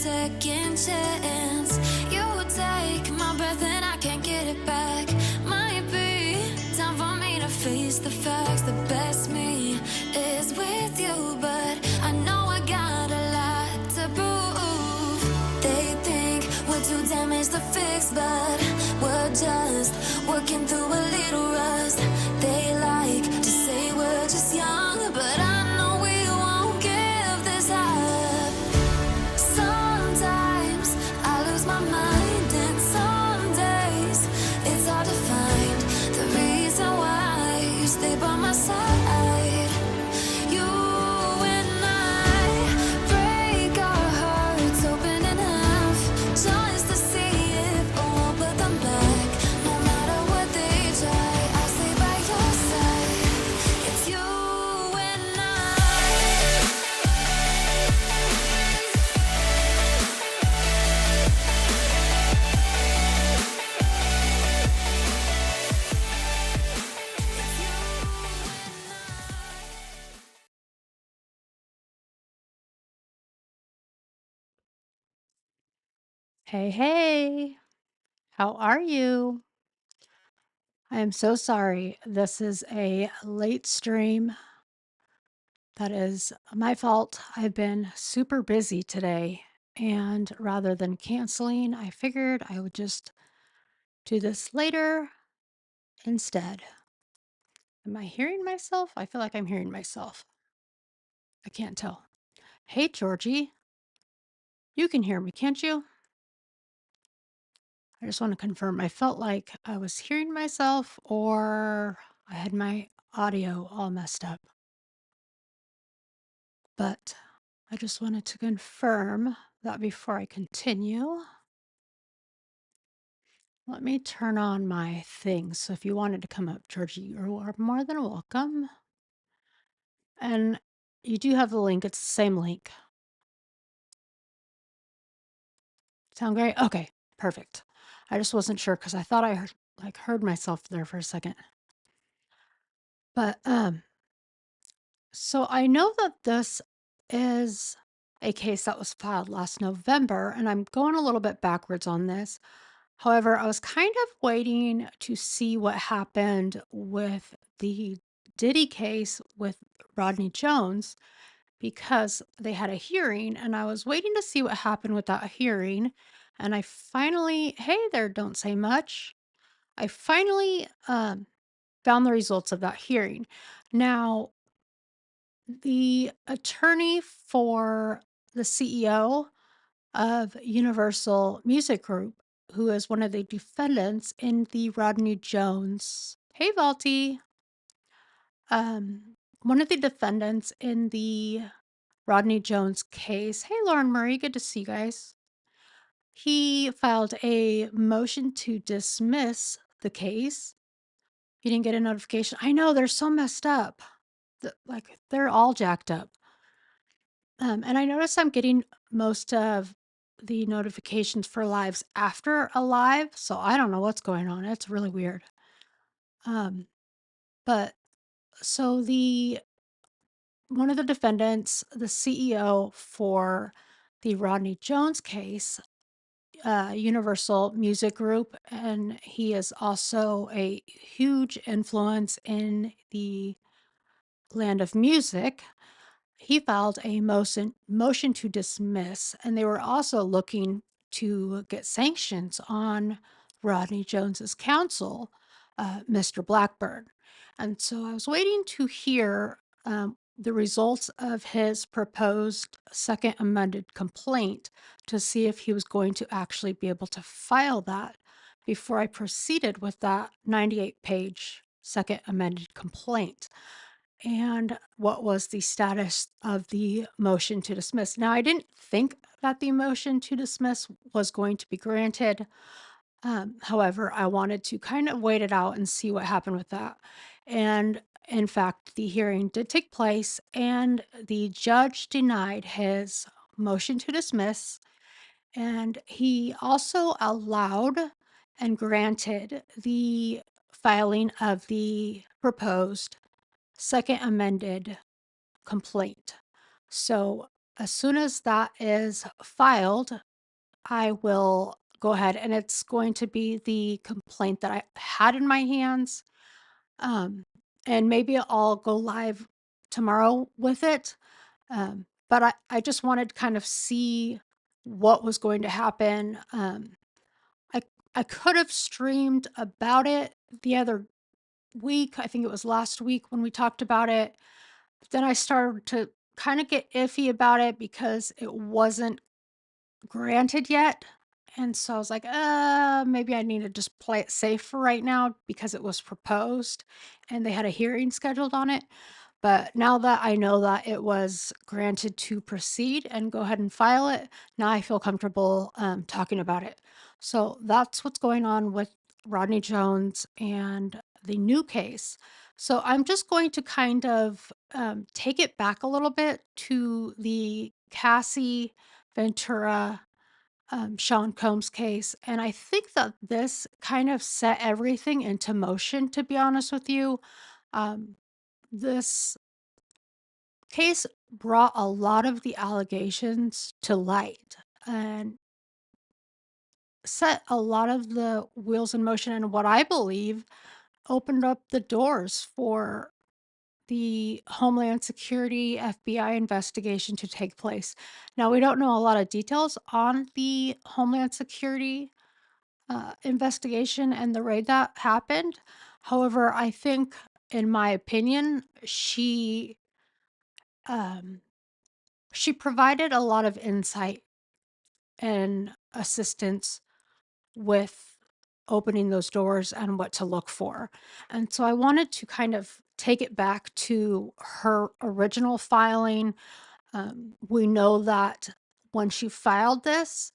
second chance. You take my breath and I can't get it back. Might be time for me to face the facts. The best me is with you, but I know I got a lot to prove. They think we're too damaged to fix, but we're just working through a little rust. They like to say we're just young, but I know we won't give this up. Sometimes I lose my mind, and some days it's hard to find the reason why you stay by my side. You and I break our hearts open in half just to see if we'll put them back. No matter what they try, I'll stay by your side. It's you and I. Hey, hey, how are you? I am so sorry. This is a late stream. That is my fault. I've been super busy today, and rather than canceling, I figured I would just do this later instead. Am I hearing myself? I feel like I'm hearing myself. I can't tell. Hey, Georgie, you can hear me, can't you? I just want to confirm. I felt like I was hearing myself or I had my audio all messed up. But I just wanted to confirm that before I continue. Let me turn on my thing. So if you wanted to come up, Georgie, you are more than welcome. And you do have the link. It's the same link. Sound great? Okay, perfect. I just wasn't sure because I thought I heard myself there for a second. But so I know that this is a case that was filed last November, and I'm going a little bit backwards on this. However, I was kind of waiting to see what happened with the Diddy case with Rodney Jones because they had a hearing, and I was waiting to see what happened with that hearing. And I finally, hey there, don't say much. I finally found the results of that hearing. Now, the attorney for the CEO of Universal Music Group, who is one of the defendants in the Rodney Jones. Hey, Valty. One of the defendants in the Rodney Jones case. Hey, Lauren Murray. Good to see you guys. He filed a motion to dismiss the case. He didn't get a notification. I know they're so messed up. Like they're all jacked up. And I notice I'm getting most of the notifications for lives after a live, so I don't know what's going on. It's really weird. But so the one of the defendants, the CEO for the Rodney Jones case, Universal Music Group, and he is also a huge influence in the land of music. He filed a motion to dismiss, and they were also looking to get sanctions on Rodney Jones's counsel, Mr. Blackburn. And so I was waiting to hear the results of his proposed second amended complaint to see if he was going to actually be able to file that before I proceeded with that 98-page second amended complaint and what was the status of the motion to dismiss. Now, I didn't think that the motion to dismiss was going to be granted. However, I wanted to kind of wait it out and see what happened with that. And in fact, the hearing did take place, and the judge denied his motion to dismiss. And he also allowed and granted the filing of the proposed second amended complaint. So as soon as that is filed, I will go ahead and it's going to be the complaint that I had in my hands. Um, and maybe I'll go live tomorrow with it. But I just wanted to kind of see what was going to happen. I I could have streamed about it the other week. I think it was last week when we talked about it. But then I started to kind of get iffy about it because it wasn't granted yet. And so I was like, maybe I need to just play it safe for right now because it was proposed and they had a hearing scheduled on it. But now that I know that it was granted to proceed and go ahead and file it, now I feel comfortable talking about it. So that's what's going on with Rodney Jones and the new case. So I'm just going to kind of take it back a little bit to the Cassie Ventura Sean Combs case. And I think that this kind of set everything into motion, to be honest with you. Um, this case brought a lot of the allegations to light and set a lot of the wheels in motion, and what I believe opened up the doors for the Homeland Security FBI investigation to take place. Now, we don't know a lot of details on the Homeland Security investigation and the raid that happened. However, I think, in my opinion, um, she provided a lot of insight and assistance with opening those doors and what to look for. And so I wanted to kind of take it back to her original filing. We know that when she filed this,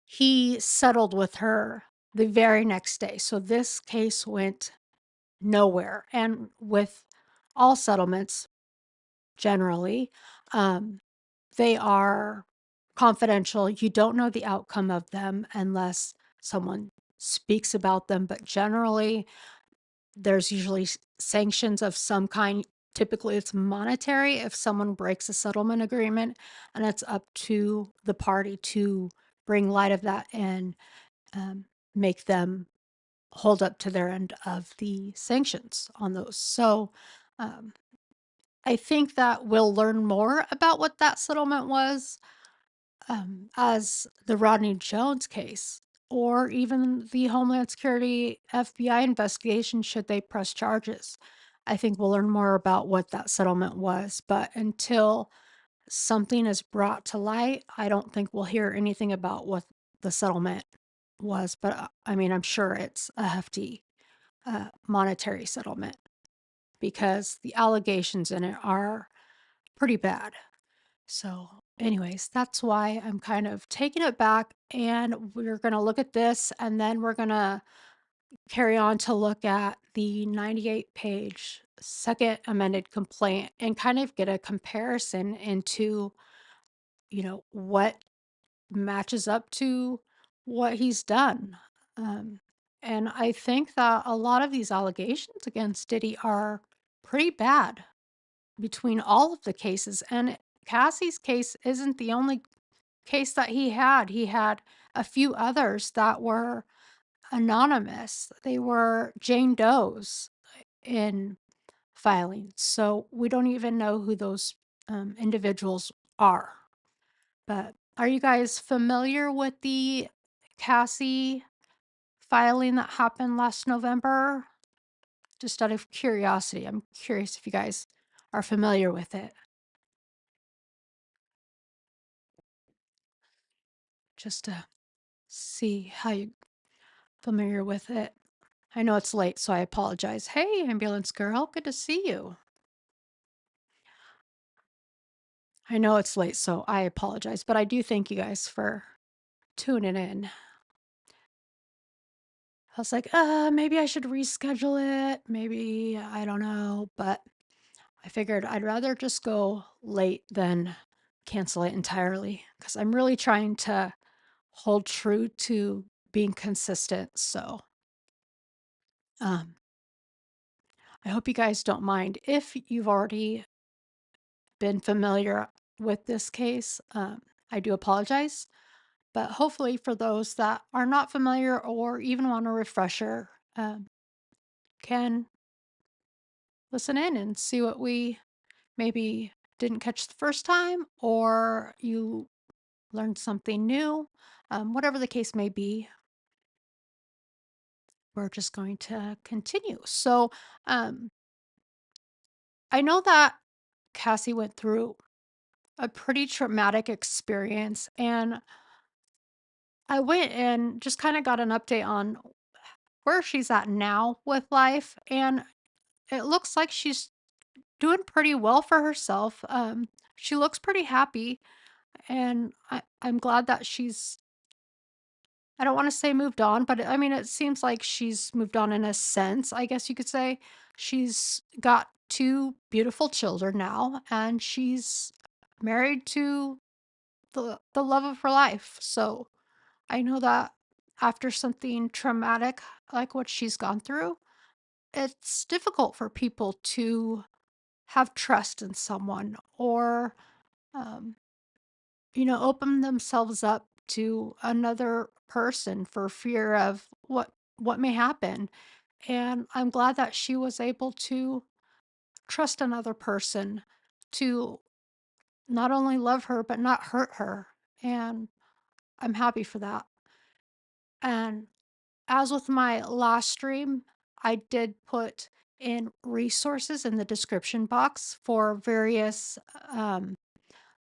he settled with her the very next day. So this case went nowhere. And with all settlements, generally, um, they are confidential. You don't know the outcome of them unless someone speaks about them, but generally, there's usually sanctions of some kind. Typically, it's monetary if someone breaks a settlement agreement, and it's up to the party to bring light of that and make them hold up to their end of the sanctions on those. So, um, I think that we'll learn more about what that settlement was as the Rodney Jones case, or even the Homeland Security FBI investigation, should they press charges. I think we'll learn more about what that settlement was. But until something is brought to light, I don't think we'll hear anything about what the settlement was. But I mean, I'm sure it's a hefty monetary settlement because the allegations in it are pretty bad. So, anyways, that's why I'm kind of taking it back, and we're going to look at this, and then we're going to carry on to look at the 98-page second amended complaint and kind of get a comparison into, what matches up to what he's done. Um, and I think that a lot of these allegations against Diddy are pretty bad between all of the cases. And Cassie's case isn't the only case that he had. He had a few others that were anonymous. They were Jane Doe's in filing. So we don't even know who those individuals are. But are you guys familiar with the Cassie filing that happened last November? Just out of curiosity, I'm curious if you guys are familiar with it. Just to see how you familiar with it. I know it's late, so I apologize. Hey, ambulance girl, good to see you. I know it's late, so I apologize, but I do thank you guys for tuning in. I was like, maybe I should reschedule it. Maybe, I don't know, but I figured I'd rather just go late than cancel it entirely because I'm really trying to hold true to being consistent. So, um, I hope you guys don't mind. If you've already been familiar, with this case. I do apologize, but hopefully for those that are not familiar or even want a refresher, can listen in and see what we maybe didn't catch the first time, or you learned something new. Whatever the case may be, we're just going to continue. So, um, I know that Cassie went through a pretty traumatic experience, and I went and just kind of got an update on where she's at now with life, and it looks like she's doing pretty well for herself. She looks pretty happy, and I'm glad that she's, I don't want to say moved on, but I mean, it seems like she's moved on in a sense, I guess you could say. She's got two beautiful children now, and she's married to the love of her life. So I know that after something traumatic like what she's gone through, it's difficult for people to have trust in someone or, um, open themselves up to another person for fear of what may happen. And I'm glad that she was able to trust another person to not only love her but not hurt her. And I'm happy for that. And as with my last stream, I did put in resources in the description box for various,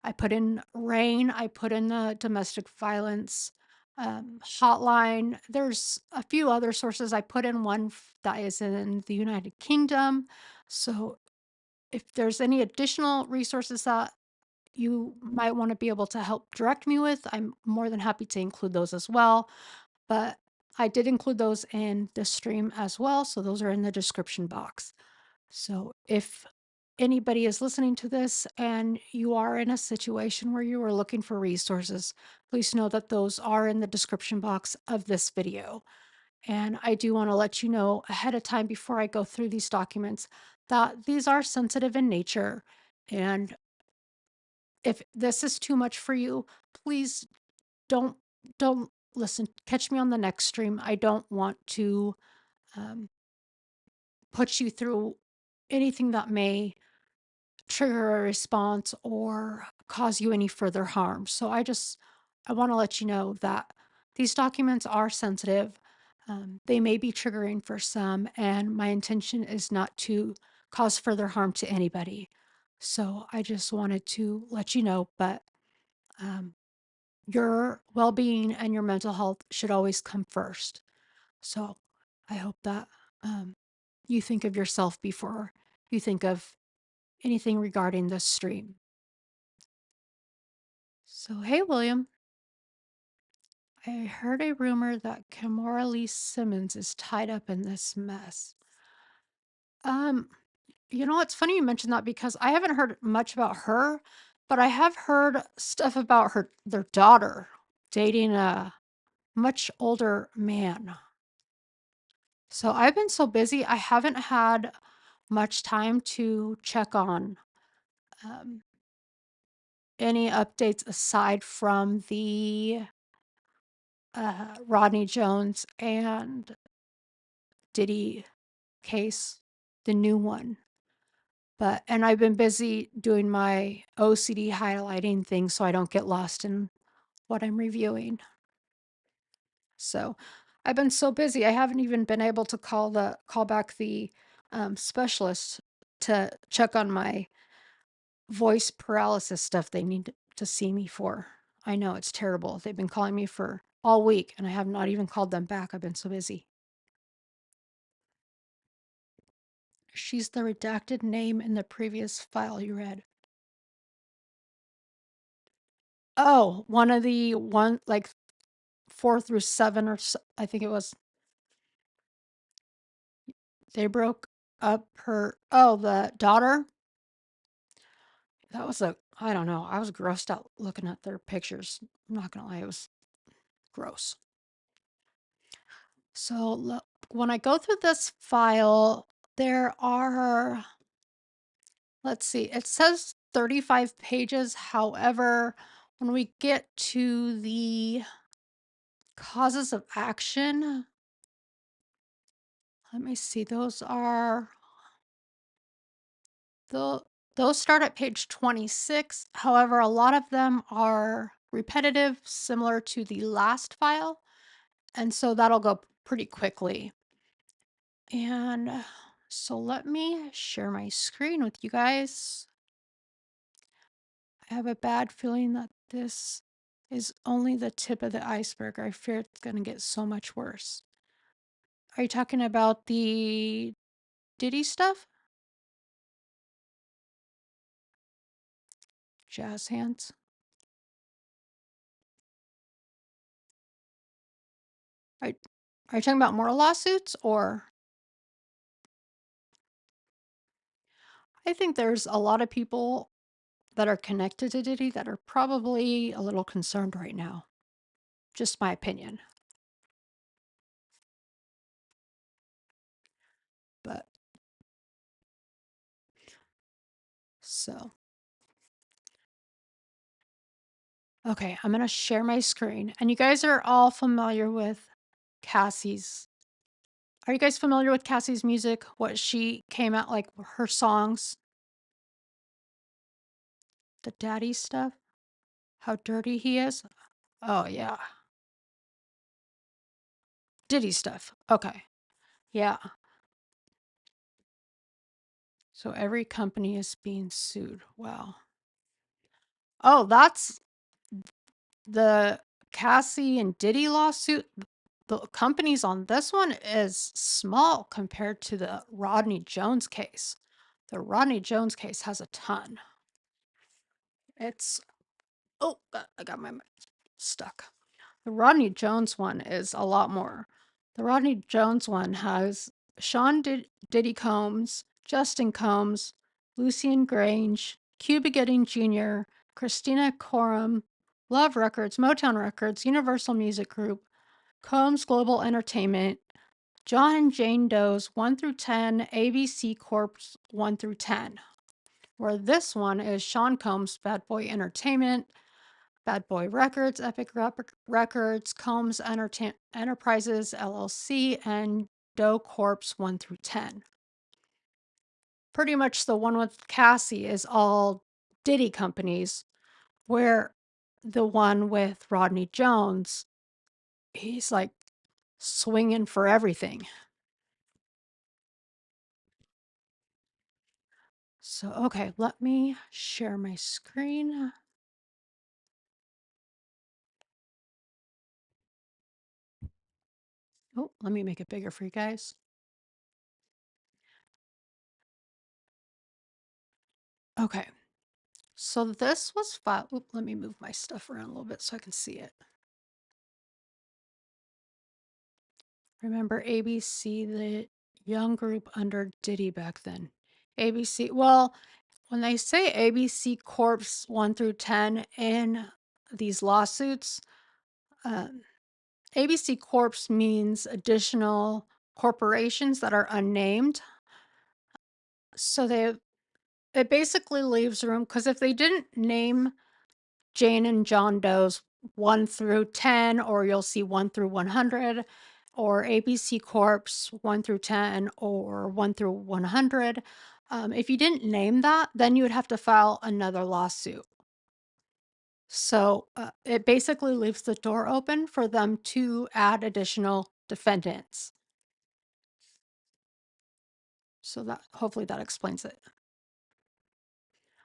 I put in RAIN, I put in the domestic violence hotline. There's a few other sources. I put in one that is in the United Kingdom. So if there's any additional resources that you might want to be able to help direct me with, I'm more than happy to include those as well. But I did include those in the stream as well, so those are in the description box. So if anybody is listening to this and you are in a situation where you are looking for resources, please know that those are in the description box of this video. And I do want to let you know ahead of time before I go through these documents that these are sensitive in nature. And if this is too much for you, please don't don't listen. Catch me on the next stream. I don't want to um, put you through anything that may trigger a response or cause you any further harm. So I want to let you know that these documents are sensitive. They may be triggering for some, and my intention is not to cause further harm to anybody. So I just wanted to let you know, but um, your well-being and your mental health should always come first. So I hope that um, you think of yourself before you think of anything regarding this stream. So, hey, William, I heard a rumor that Kimora Lee Simmons is tied up in this mess. Um, it's funny you mentioned that because I haven't heard much about her, but I have heard stuff about their daughter dating a much older man. So I've been so busy, I haven't had much time to check on um, any updates aside from the Rodney Jones and Diddy case, the new one. And I've been busy doing my OCD highlighting thing so I don't get lost in what I'm reviewing. So I've been so busy, I haven't even been able to call back the specialist to check on my voice paralysis stuff they need to see me for. I know it's terrible. They've been calling me for all week and I have not even called them back. I've been so busy. She's the redacted name in the previous file you read. Oh, one of the like 4 through 7 I think it was. They broke up the daughter. That was I don't know. I was grossed out looking at their pictures. I'm not gonna lie, it was gross. So when I go through this file, there are, let's see, it says 35 pages. However, when we get to the causes of action, let me see, those start at page 26. However, a lot of them are repetitive, similar to the last file, and so that'll go pretty quickly. And so let me share my screen with you guys. I have a bad feeling that this is only the tip of the iceberg. I fear it's going to get so much worse. Are you talking about the Diddy stuff? Jazz hands. Are, are you talking about more lawsuits, or? I think there's a lot of people that are connected to Diddy that are probably a little concerned right now. Just my opinion. But so, okay, I'm going to share my screen. And you guys are all familiar with Cassie's. Are you guys familiar with Cassie's music? What she came out like, her songs? The daddy stuff? How dirty he is? Oh, yeah. Diddy stuff. Okay. Yeah. So every company is being sued. Wow. Oh, that's the Cassie and Diddy lawsuit. The companies on this one is small compared to the Rodney Jones case. The Rodney Jones case has a ton. It's, oh, I got my stuck. The Rodney Jones one is a lot more. The Rodney Jones one has Diddy Combs, Justin Combs, Lucian Grange, Cuba Gooding Jr., Christina Coram, Love Records, Motown Records, Universal Music Group, Combs Global Entertainment, John and Jane Doe's 1 through 10, ABC Corp's 1 through 10. Where this one is Sean Combs, Bad Boy Entertainment, Bad Boy Records, Records, Combs Enterprises LLC, and Doe Corp's 1 through 10. Pretty much the one with Cassie is all Diddy companies, where the one with Rodney Jones, he's like swinging for everything. So, okay, let me share my screen. Oh, let me make it bigger for you guys. Okay, so this was filed. Let me move my stuff around a little bit so I can see it. Remember ABC, the young group under Diddy back then. ABC, well, when they say ABC Corp's 1 through 10 in these lawsuits, ABC Corp's means additional corporations that are unnamed. So it basically leaves room, because if they didn't name Jane and John Doe's 1 through 10, or you'll see 1 through 100, or ABC Corp's 1 through 10, or 1 through 100. If you didn't name that, then you would have to file another lawsuit. So it basically leaves the door open for them to add additional defendants. So that, hopefully that explains it.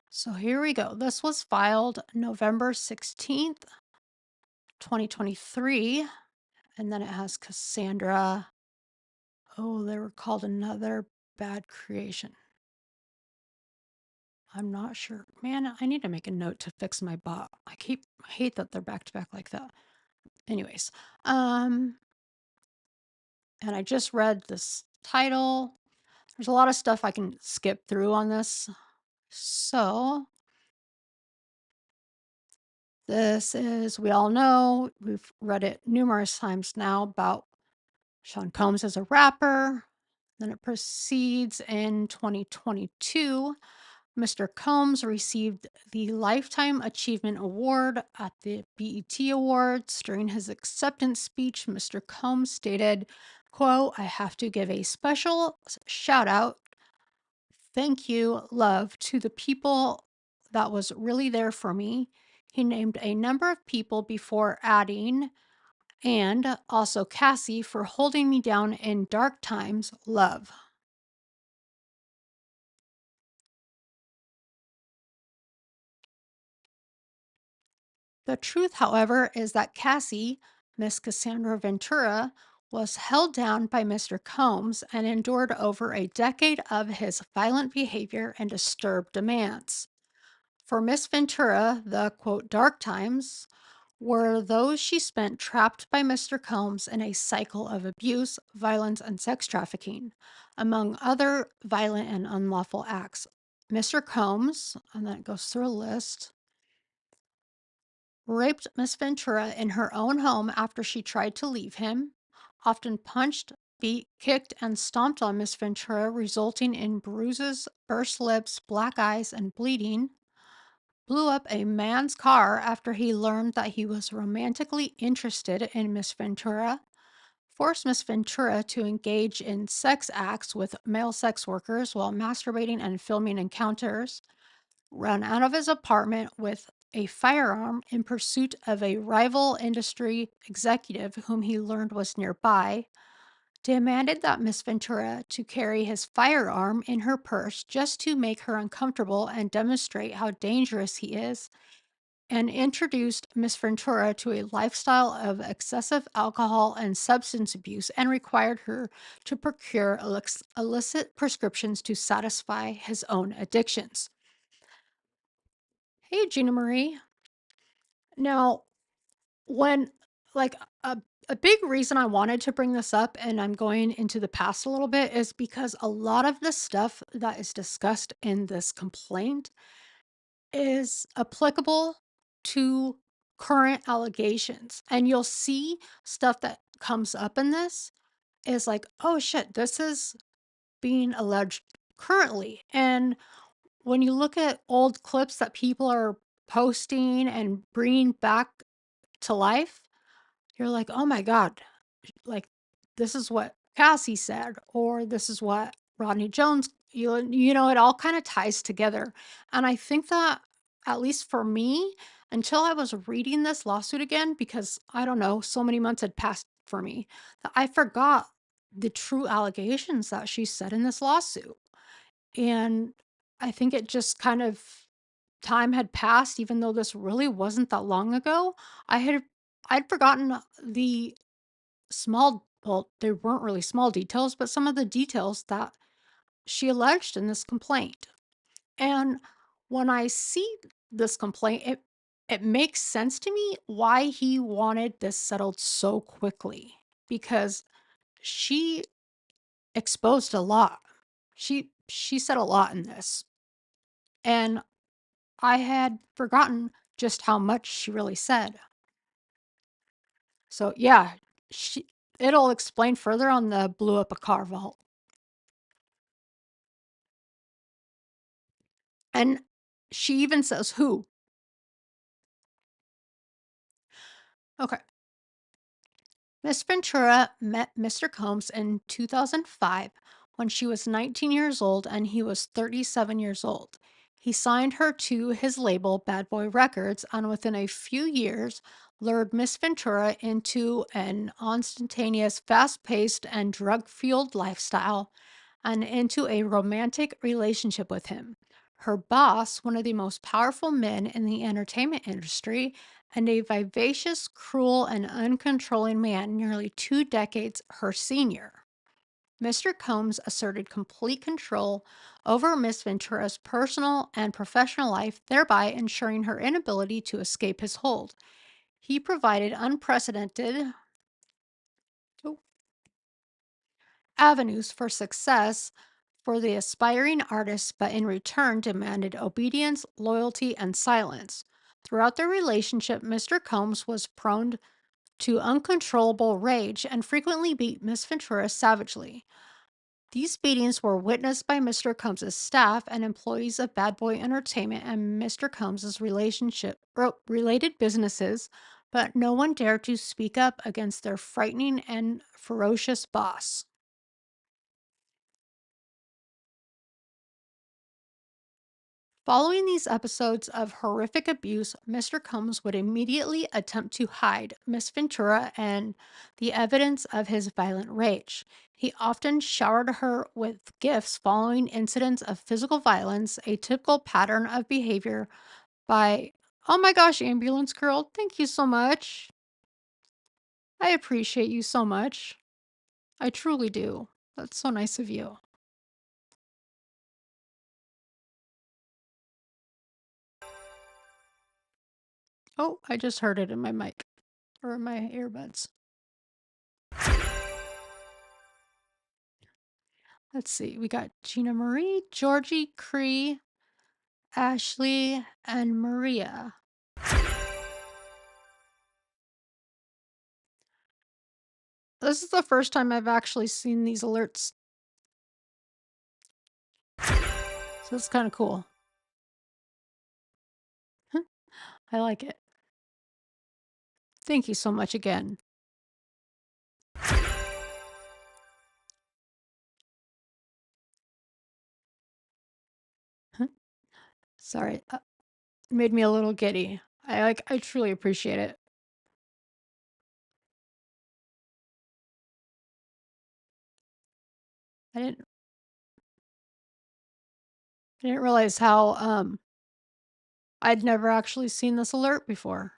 So here we go. This was filed November 16th, 2023. And then it has Casandra. Oh, they were called Another Bad Creation. I'm not sure. Man, I need to make a note to fix my bot. I hate that they're back to back like that. Anyways, and I just read this title. There's a lot of stuff I can skip through on this. So this is, we all know, we've read it numerous times now, about Sean Combs as a rapper. Then it proceeds in 2022 Mr. Combs received the Lifetime Achievement Award at the BET Awards. During his acceptance speech, Mr. Combs stated, quote, "I have to give a special shout out, thank you, love to the people that was really there for me." He named a number of people before adding, and also Cassie for holding me down in dark times, love. The truth, however, is that Cassie, Miss Casandra Ventura, was held down by Mr. Combs and endured over a decade of his violent behavior and disturbed demands. For Miss Ventura, the quote, dark times were those she spent trapped by Mr. Combs in a cycle of abuse, violence, and sex trafficking, among other violent and unlawful acts. Mr. Combs, and then it goes through a list, raped Miss Ventura in her own home after she tried to leave him, often punched, beat, kicked, and stomped on Miss Ventura, resulting in bruises, burst lips, black eyes, and bleeding, blew up a man's car after he learned that he was romantically interested in Miss Ventura, forced Miss Ventura to engage in sex acts with male sex workers while masturbating and filming encounters, ran out of his apartment with a firearm in pursuit of a rival industry executive whom he learned was nearby, demanded that Miss Ventura to carry his firearm in her purse just to make her uncomfortable and demonstrate how dangerous he is, and introduced Miss Ventura to a lifestyle of excessive alcohol and substance abuse and required her to procure illicit prescriptions to satisfy his own addictions. Hey, Gina Marie. Now, when like a big reason I wanted to bring this up, and I'm going into the past a little bit, is because a lot of the stuff that is discussed in this complaint is applicable to current allegations. And you'll see stuff that comes up in this is like, oh shit, this is being alleged currently. And when you look at old clips that people are posting and bringing back to life, you're like, oh my God, like this is what Cassie said, or this is what Rodney Jones, you know, it all kind of ties together. And I think that, at least for me, until I was reading this lawsuit again, because I don't know, so many months had passed for me, that I forgot the true allegations that she said in this lawsuit. And I think it just kind of time had passed, even though this really wasn't that long ago. I had I'd forgotten the small, well, they weren't really small details, but some of the details that she alleged in this complaint. And when I see this complaint, it makes sense to me why he wanted this settled so quickly, because she exposed a lot. She said a lot in this. And I had forgotten just how much she really said. So yeah, she it'll explain further on the blew up a car vault. And she even says who. Okay. Miss Ventura met Mr. Combs in 2005 when she was 19 years old and he was 37 years old. He signed her to his label, Bad Boy Records, and within a few years lured Miss Ventura into an instantaneous, fast paced, and drug fueled lifestyle and into a romantic relationship with him. Her boss, one of the most powerful men in the entertainment industry, and a vivacious, cruel, and uncontrolling man nearly 2 decades her senior. Mr. Combs asserted complete control over Miss Ventura's personal and professional life, thereby ensuring her inability to escape his hold. He provided unprecedented avenues for success for the aspiring artist, but in return demanded obedience, loyalty, and silence. Throughout their relationship, Mr. Combs was prone to uncontrollable rage and frequently beat Miss Ventura savagely. These beatings were witnessed by Mr. Combs' staff and employees of Bad Boy Entertainment and Mr. Combs' related businesses, but no one dared to speak up against their frightening and ferocious boss. Following these episodes of horrific abuse, Mr. Combs would immediately attempt to hide Miss Ventura and the evidence of his violent rage. He often showered her with gifts following incidents of physical violence, a typical pattern of behavior by, oh my gosh, ambulance girl, thank you so much. I appreciate you so much. I truly do. That's so nice of you. Oh, I just heard it in my mic or in my earbuds. Let's see. We got Gina Marie, Georgie, Cree, Ashley, and Maria. This is the first time I've actually seen these alerts. So it's kind of cool. I like it. Thank you so much again. Sorry, it made me a little giddy. I truly appreciate it. I didn't realize how I'd never actually seen this alert before.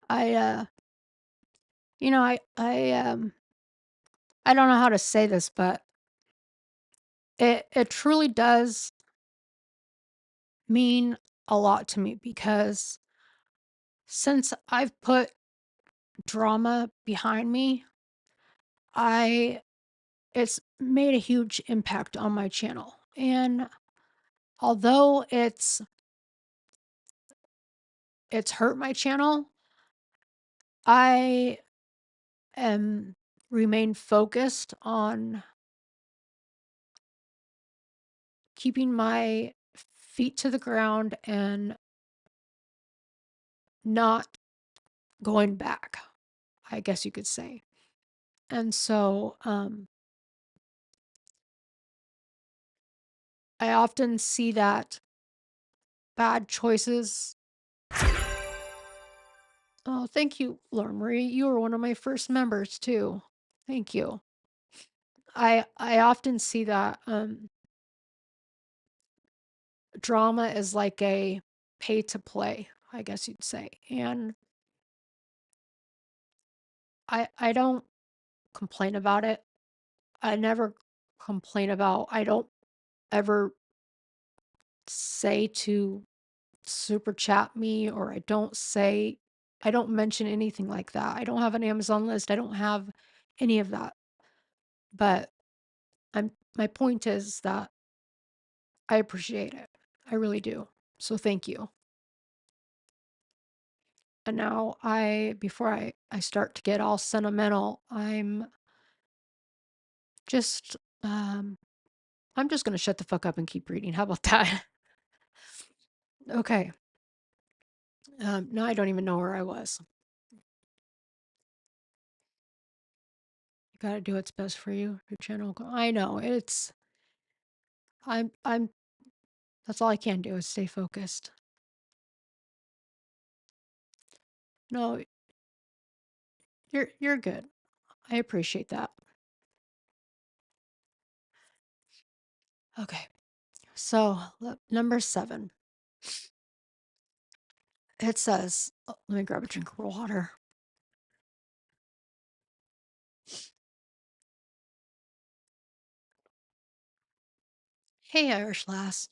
I you know, I don't know how to say this, but it truly does mean a lot to me because since I've put drama behind me, I it's made a huge impact on my channel. And although it's hurt my channel, I am remain focused on keeping my feet to the ground and not going back, I guess you could say. And so I often see that bad choices. Oh, thank you, Laura Marie. You were one of my first members too. Thank you. I often see that drama is like a pay to play, I guess you'd say. And I don't complain about it. I never complain about I don't ever say to super chat me or I don't mention anything like that. I don't have an Amazon list. I don't have any of that. But my point is that I appreciate it. I really do. So thank you. And now before I start to get all sentimental, just I'm just gonna shut the fuck up and keep reading. How about that? Okay. Now I don't even know where I was. You gotta do what's best for you. Your channel. I know I'm that's all I can do is stay focused. No, you're good. I appreciate that. Okay. So number 7. It says, let me grab a drink of water. Hey, Irish lass.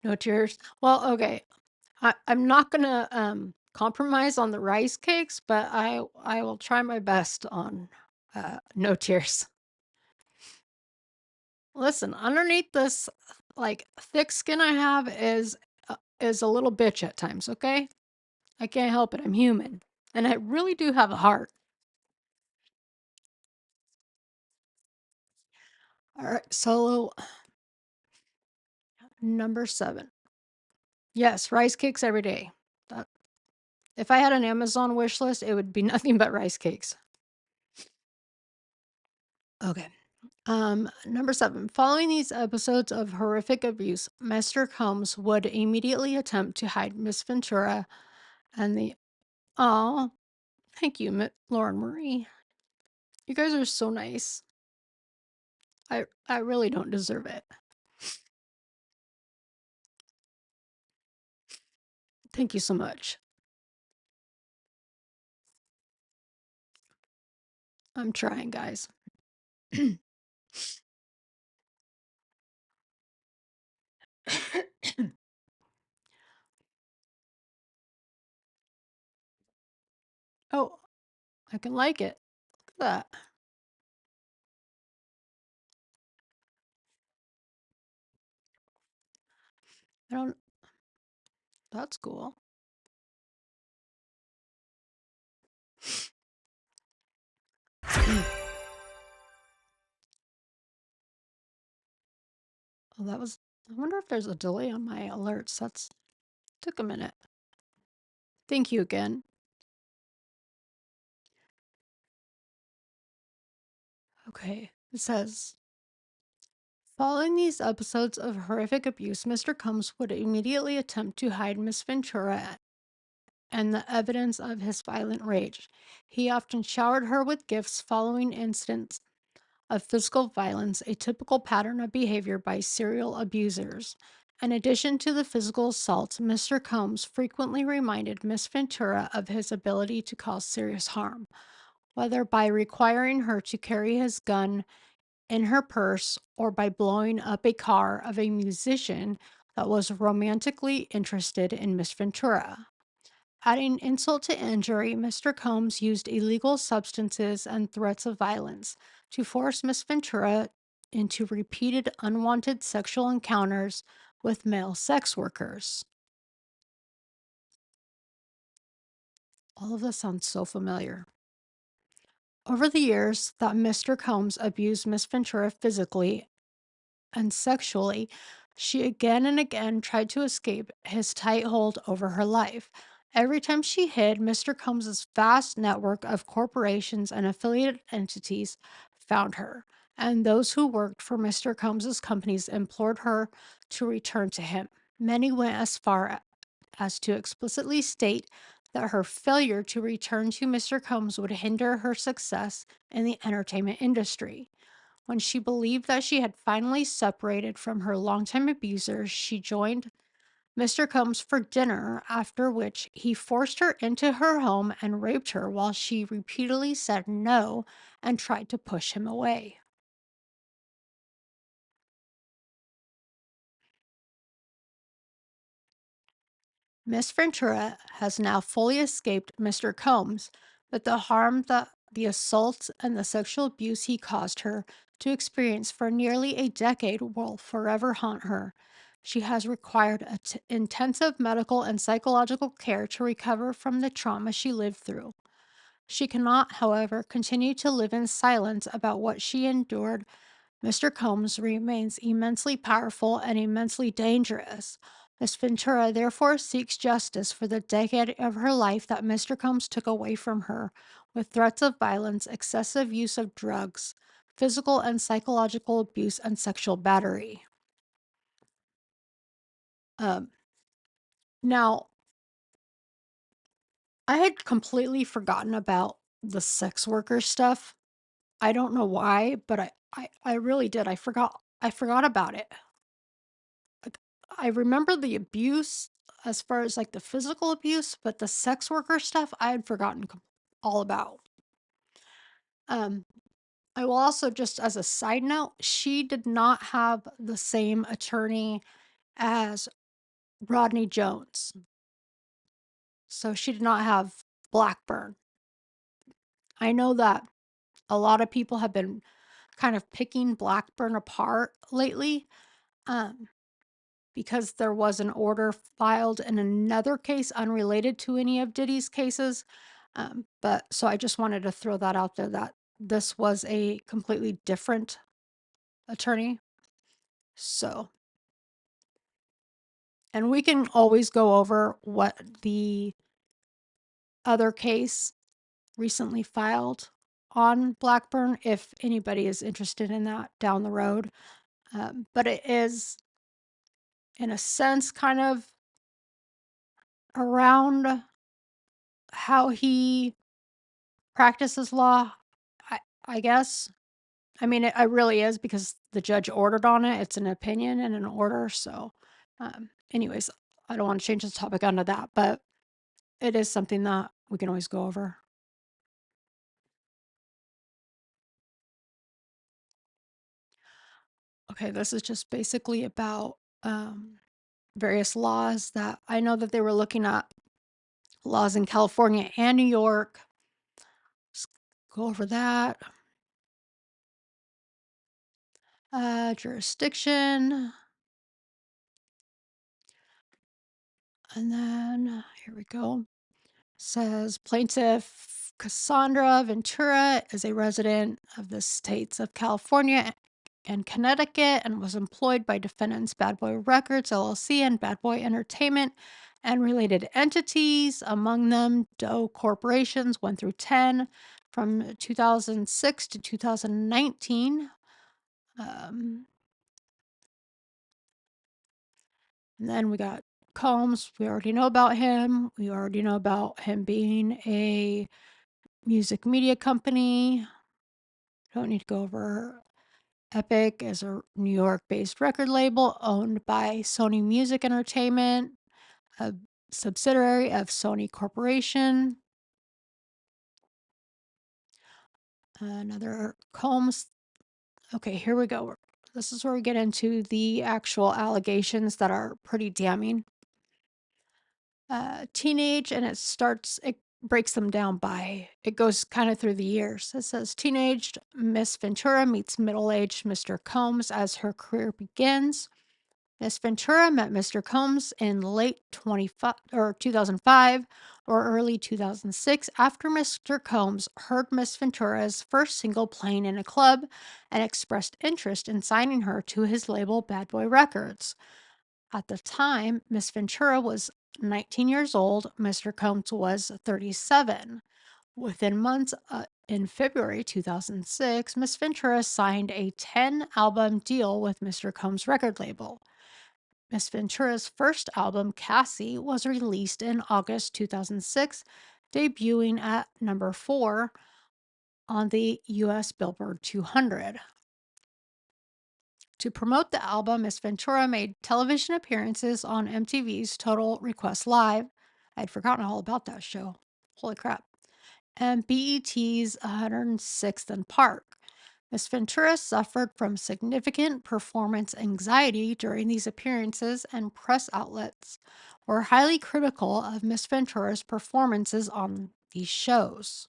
No tears. Well, okay. I'm not gonna compromise on the rice cakes, but I will try my best on no tears. Listen, underneath this like thick skin I have is a little bitch at times, okay? I can't help it. I'm human. And I really do have a heart. All right. Solo number 7. Yes, rice cakes every day. That, if I had an Amazon wish list, it would be nothing but rice cakes. Okay. Number 7. Following these episodes of horrific abuse, Mr. Combs would immediately attempt to hide Miss Ventura and the. Oh, thank you, Lauren Marie. You guys are so nice. I really don't deserve it. Thank you so much. I'm trying, guys. Oh, I can like it. Look at that. I don't. That's cool. Oh, that was. I wonder if there's a delay on my alerts. That's took a minute. Thank you again. Okay. It says, following these episodes of horrific abuse, Mr. Combs would immediately attempt to hide Miss Ventura and the evidence of his violent rage. He often showered her with gifts following incidents of physical violence, a typical pattern of behavior by serial abusers. In addition to the physical assaults, Mr. Combs frequently reminded Miss Ventura of his ability to cause serious harm, whether by requiring her to carry his gun in her purse or by blowing up a car of a musician that was romantically interested in Miss Ventura. Adding insult to injury, Mr. Combs used illegal substances and threats of violence to force Miss Ventura into repeated unwanted sexual encounters with male sex workers. All of this sounds so familiar. Over the years that Mr. Combs abused Miss Ventura physically and sexually, she again and again tried to escape his tight hold over her life. Every time she hid, Mr. Combs's vast network of corporations and affiliated entities found her, and those who worked for Mr. Combs's companies implored her to return to him. Many went as far as to explicitly state that her failure to return to Mr. Combs would hinder her success in the entertainment industry. When she believed that she had finally separated from her longtime abuser, she joined Mr. Combs for dinner, after which he forced her into her home and raped her while she repeatedly said no and tried to push him away. Miss Ventura has now fully escaped Mr. Combs, but the harm that the assaults and the sexual abuse he caused her to experience for nearly a decade will forever haunt her. She has required intensive medical and psychological care to recover from the trauma she lived through. She cannot, however, continue to live in silence about what she endured. Mr. Combs remains immensely powerful and immensely dangerous. Miss Ventura therefore seeks justice for the decade of her life that Mr. Combs took away from her with threats of violence, excessive use of drugs, physical and psychological abuse, and sexual battery. Um, Now, I had completely forgotten about the sex worker stuff. I don't know why, but I really did. I forgot about it. Like, I remember the abuse as far as like the physical abuse, but the sex worker stuff I had forgotten all about. Um, I will also, just as a side note, she did not have the same attorney as Rodney Jones. So she did not have Blackburn. I know that a lot of people have been kind of picking Blackburn apart lately. Um, because there was an order filed in another case unrelated to any of Diddy's cases. But so I just wanted to throw that out there that this was a completely different attorney. So, and we can always go over what the other case recently filed on Blackburn if anybody is interested in that down the road. But it is, in a sense, kind of around how he practices law, I, I guess. I mean, it really is because the judge ordered on it. It's an opinion and an order. So, anyways, I don't want to change the topic onto that, but it is something that we can always go over. Okay, this is just basically about various laws that I know that they were looking at laws in California and New York. Just go over that. Jurisdiction. And then here we go. Says plaintiff Casandra Ventura is a resident of the states of California and Connecticut and was employed by defendants Bad Boy Records LLC and Bad Boy Entertainment and related entities, among them Doe Corporations 1 through 10 from 2006 to 2019. And then we got Combs. We already know about him. We already know about him being a music media company. Don't need to go over. Epic is a New York-based record label owned by Sony Music Entertainment, a subsidiary of Sony Corporation. Another Combs. Okay, here we go. This is where we get into the actual allegations that are pretty damning. Teenage, and it breaks them down by, it goes kind of through the years. It says teenaged Miss Ventura meets middle-aged Mr. Combs as her career begins. Miss Ventura met Mr. Combs in late 2005 or early 2006 after Mr. Combs heard Miss Ventura's first single playing in a club and expressed interest in signing her to his label Bad Boy Records. At the time, Miss Ventura was 19 years old. Mr. Combs was 37. Within months, in February 2006, Miss Ventura signed a 10-album deal with Mr. Combs' record label. Miss Ventura's first album, Cassie, was released in August 2006, debuting at number 4 on the US Billboard 200. To promote the album, Miss Ventura made television appearances on MTV's Total Request Live. I'd forgotten all about that show. Holy crap. And BET's 106th and Park. Miss Ventura suffered from significant performance anxiety during these appearances, and press outlets were highly critical of Miss Ventura's performances on these shows.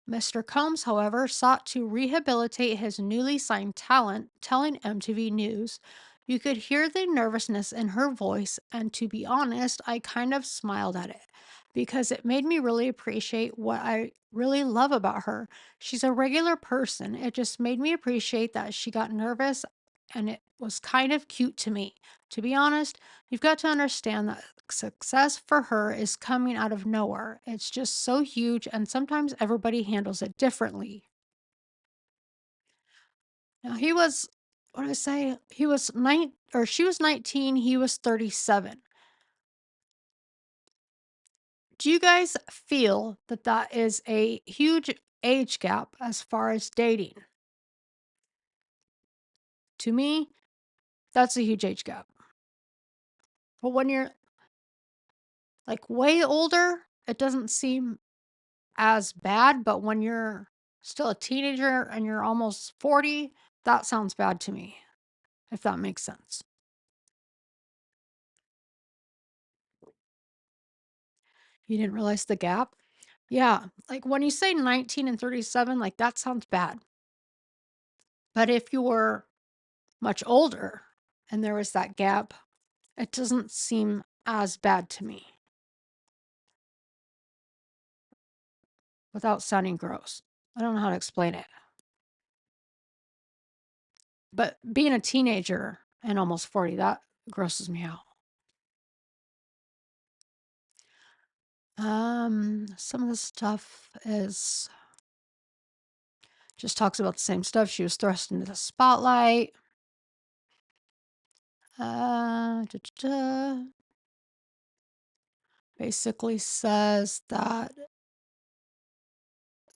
Mr. Combs, however, sought to rehabilitate his newly signed talent, telling MTV News, "You could hear the nervousness in her voice, and to be honest, I kind of smiled at it because it made me really appreciate what I really love about her. She's a regular person. It just made me appreciate that she got nervous, and it was kind of cute to me. To be honest, you've got to understand that success for her is coming out of nowhere. It's just so huge, and sometimes everybody handles it differently." Now he was, what did I say? He was she was 19, he was 37. Do you guys feel that that is a huge age gap as far as dating? To me, that's a huge age gap. But when you're like way older, it doesn't seem as bad, but when you're still a teenager and you're almost 40, that sounds bad to me, if that makes sense. You didn't realize the gap? Yeah, like when you say 19 and 37, like that sounds bad. But if you were much older, and there was that gap, it doesn't seem as bad to me without sounding gross. I don't know how to explain it. But being a teenager and almost 40, that grosses me out. Some of the stuff is just talks about the same stuff. She was thrust into the spotlight. Basically says that, let's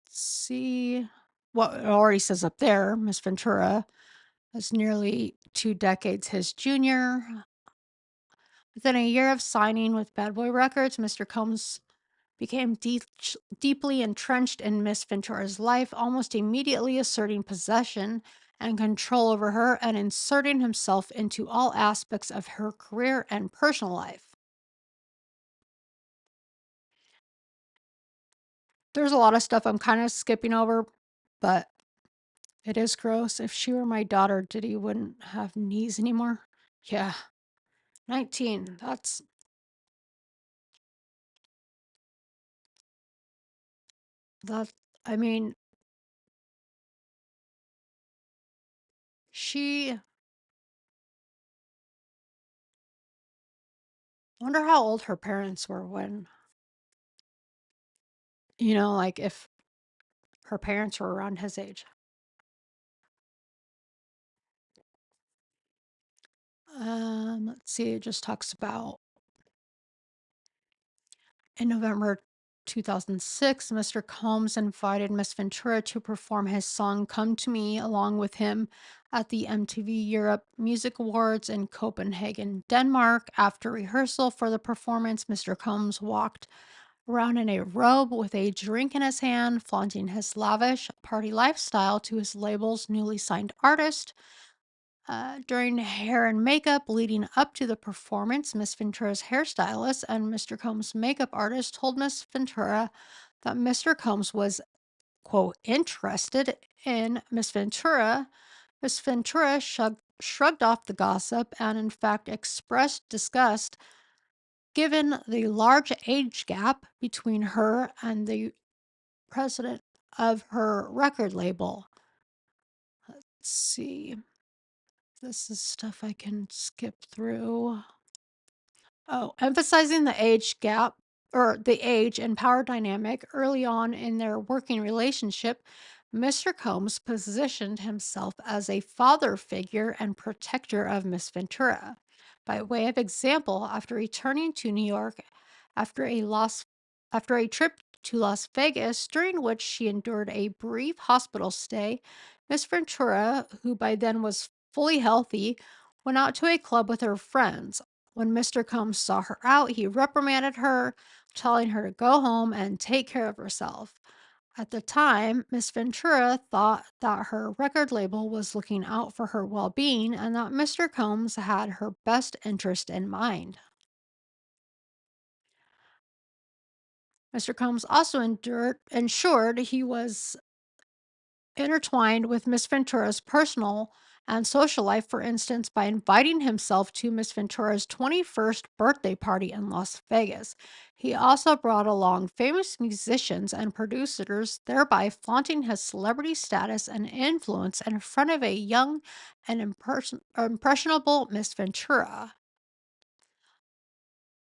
see, what it already says up there, Miss Ventura is nearly 2 decades his junior. Within a year of signing with Bad Boy Records, Mr. Combs became deeply entrenched in Miss Ventura's life, almost immediately asserting possession and control over her and inserting himself into all aspects of her career and personal life. There's a lot of stuff I'm kind of skipping over, but it is gross. If she were my daughter, Diddy wouldn't have knees anymore. Yeah. 19. That, I mean, she, wonder how old her parents were when, like if her parents were around his age. Let's see, it just talks about in November 2006, Mr. Combs invited Miss Ventura to perform his song Come to Me along with him at the MTV Europe Music Awards in Copenhagen, Denmark. After rehearsal for the performance, Mr. Combs walked around in a robe with a drink in his hand, flaunting his lavish party lifestyle to his label's newly signed artist. During hair and makeup leading up to the performance, Miss Ventura's hairstylist and Mr. Combs' makeup artist told Miss Ventura that Mr. Combs was, quote, interested in Miss Ventura. Miss Ventura shrugged off the gossip and, in fact, expressed disgust given the large age gap between her and the president of her record label. Let's see. This is stuff I can skip through. Oh, emphasizing the age gap or the age and power dynamic early on in their working relationship, Mr. Combs positioned himself as a father figure and protector of Miss Ventura. By way of example, after returning to New York after a trip to Las Vegas, during which she endured a brief hospital stay, Miss Ventura, who by then was fully healthy, went out to a club with her friends. When Mr. Combs saw her out, he reprimanded her, telling her to go home and take care of herself. At the time, Miss Ventura thought that her record label was looking out for her well being and that Mr. Combs had her best interest in mind. Mr. Combs also ensured he was intertwined with Miss Ventura's personal and social life, for instance, by inviting himself to Miss Ventura's 21st birthday party in Las Vegas. He also brought along famous musicians and producers, thereby flaunting his celebrity status and influence in front of a young and impressionable Miss Ventura.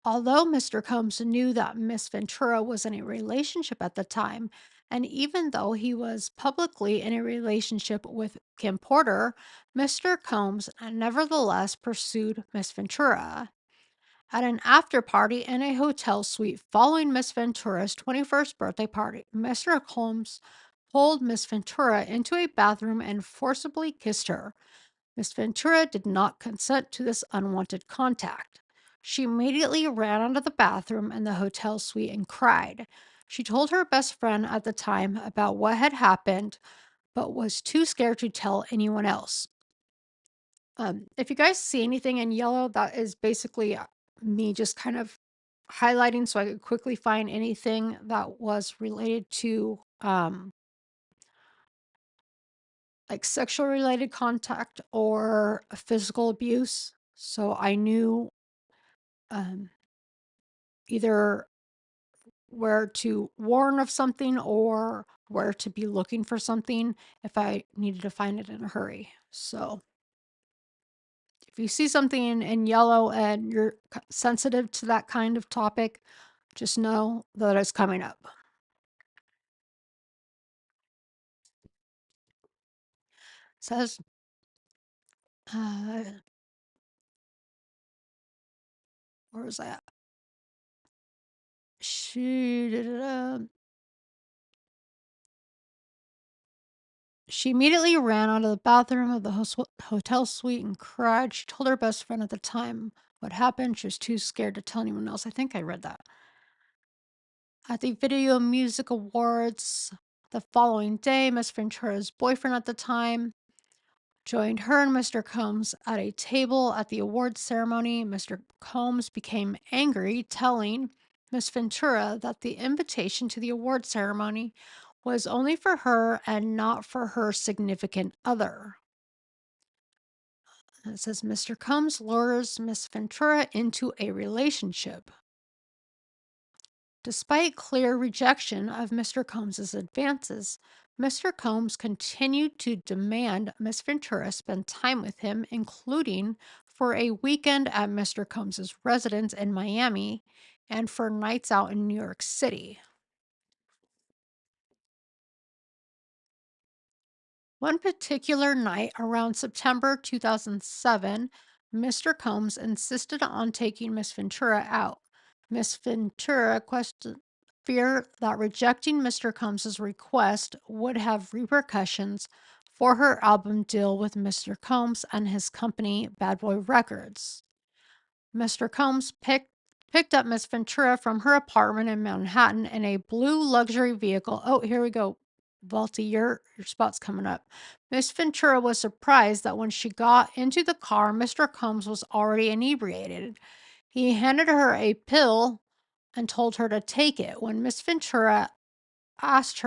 Although Mr. Combs knew that Miss Ventura was in a relationship at the time, and even though he was publicly in a relationship with Kim Porter, Mr. Combs nevertheless pursued Miss Ventura. At an after party in a hotel suite following Miss Ventura's 21st birthday party, Mr. Combs pulled Miss Ventura into a bathroom and forcibly kissed her. Miss Ventura did not consent to this unwanted contact. She immediately ran out of the bathroom in the hotel suite and cried. She told her best friend at the time about what had happened, but was too scared to tell anyone else. If you guys see anything in yellow, that is basically me just kind of highlighting so I could quickly find anything that was related to like sexual related contact or physical abuse. So I knew um, either where to warn of something or where to be looking for something if I needed to find it in a hurry. So if you see something in yellow and you're sensitive to that kind of topic, just know that it's coming up. It says, uh, where was that? She immediately ran out of the bathroom of the hotel suite and cried. She told her best friend at the time what happened. She was too scared to tell anyone else. I think I read that. At the Video Music Awards the following day, Miss Ventura's boyfriend at the time joined her and Mr. Combs at a table at the awards ceremony. Mr. Combs became angry, telling Miss Ventura that the invitation to the award ceremony was only for her and not for her significant other. And it says Mr. Combs lures Miss Ventura into a relationship. Despite clear rejection of Mr. Combs's advances, Mr. Combs continued to demand Miss Ventura spend time with him, including for a weekend at Mr. Combs's residence in Miami and for nights out in New York City. One particular night around September 2007, Mr. Combs insisted on taking Miss Ventura out. Miss Ventura questioned fear that rejecting Mr. Combs's request would have repercussions for her album deal with Mr. Combs and his company Bad Boy Records. Mr. Combs picked up Miss Ventura from her apartment in Manhattan in a blue luxury vehicle. Oh, here we go. Vaulty, your spot's coming up. Miss Ventura was surprised that when she got into the car, Mr. Combs was already inebriated. He handed her a pill and told her to take it. When Miss Ventura asked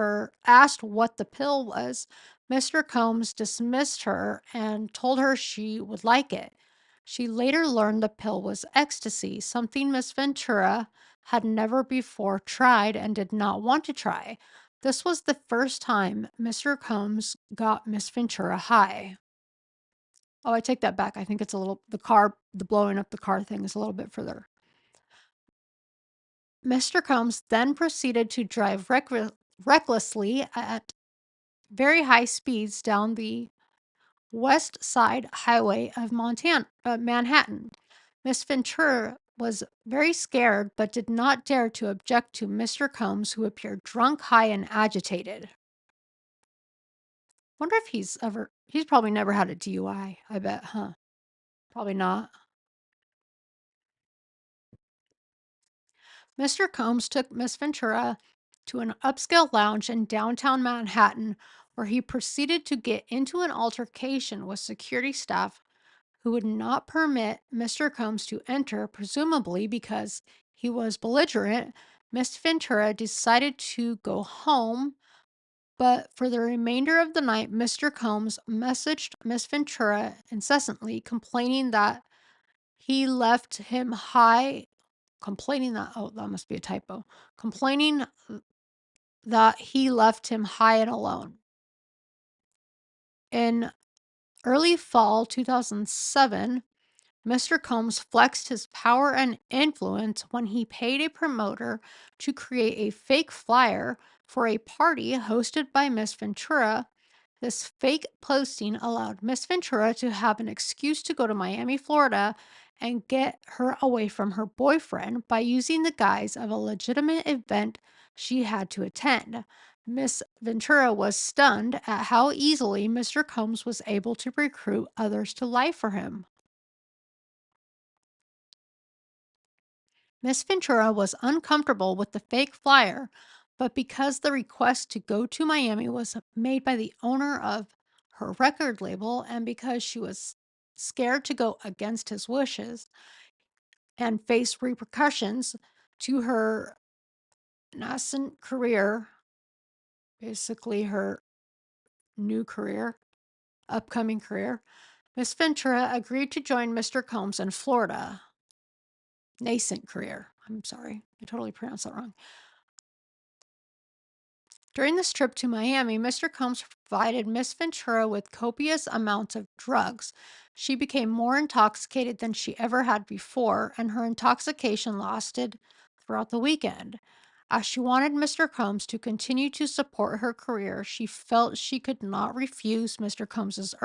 what the pill was, Mr. Combs dismissed her and told her she would like it. She later learned the pill was ecstasy, something Miss Ventura had never before tried and did not want to try. This was the first time Mr. Combs got Miss Ventura high. Oh, I take that back. I think it's a little, the blowing up the car thing is a little bit further. Mr. Combs then proceeded to drive recklessly at very high speeds down the West Side Highway of Manhattan. Miss Ventura was very scared but did not dare to object to Mr. Combs, who appeared drunk, high, and agitated. Wonder if he's probably never had a DUI, I bet, huh? Probably not. Mr. Combs took Miss Ventura to an upscale lounge in downtown Manhattan where he proceeded to get into an altercation with security staff who would not permit Mr. Combs to enter, presumably because he was belligerent. Miss Ventura decided to go home, but for the remainder of the night, Mr. Combs messaged Miss Ventura incessantly, complaining that he left him high, oh, that must be a typo, complaining that he left him high and alone. In early fall 2007, Mr. Combs flexed his power and influence when he paid a promoter to create a fake flyer for a party hosted by Miss Ventura. This fake posting allowed Miss Ventura to have an excuse to go to Miami, Florida, and get her away from her boyfriend by using the guise of a legitimate event she had to attend. Miss Ventura was stunned at how easily Mr. Combs was able to recruit others to lie for him. Miss Ventura was uncomfortable with the fake flyer, but because the request to go to Miami was made by the owner of her record label and because she was scared to go against his wishes and face repercussions to her nascent career, basically her new career, upcoming career, Miss Ventura agreed to join Mr. Combs in Florida. Nascent career. I'm sorry. I totally pronounced that wrong. During this trip to Miami, Mr. Combs provided Miss Ventura with copious amounts of drugs. She became more intoxicated than she ever had before, and her intoxication lasted throughout the weekend. As she wanted Mr. Combs to continue to support her career, she felt she could not refuse Mr. Combs's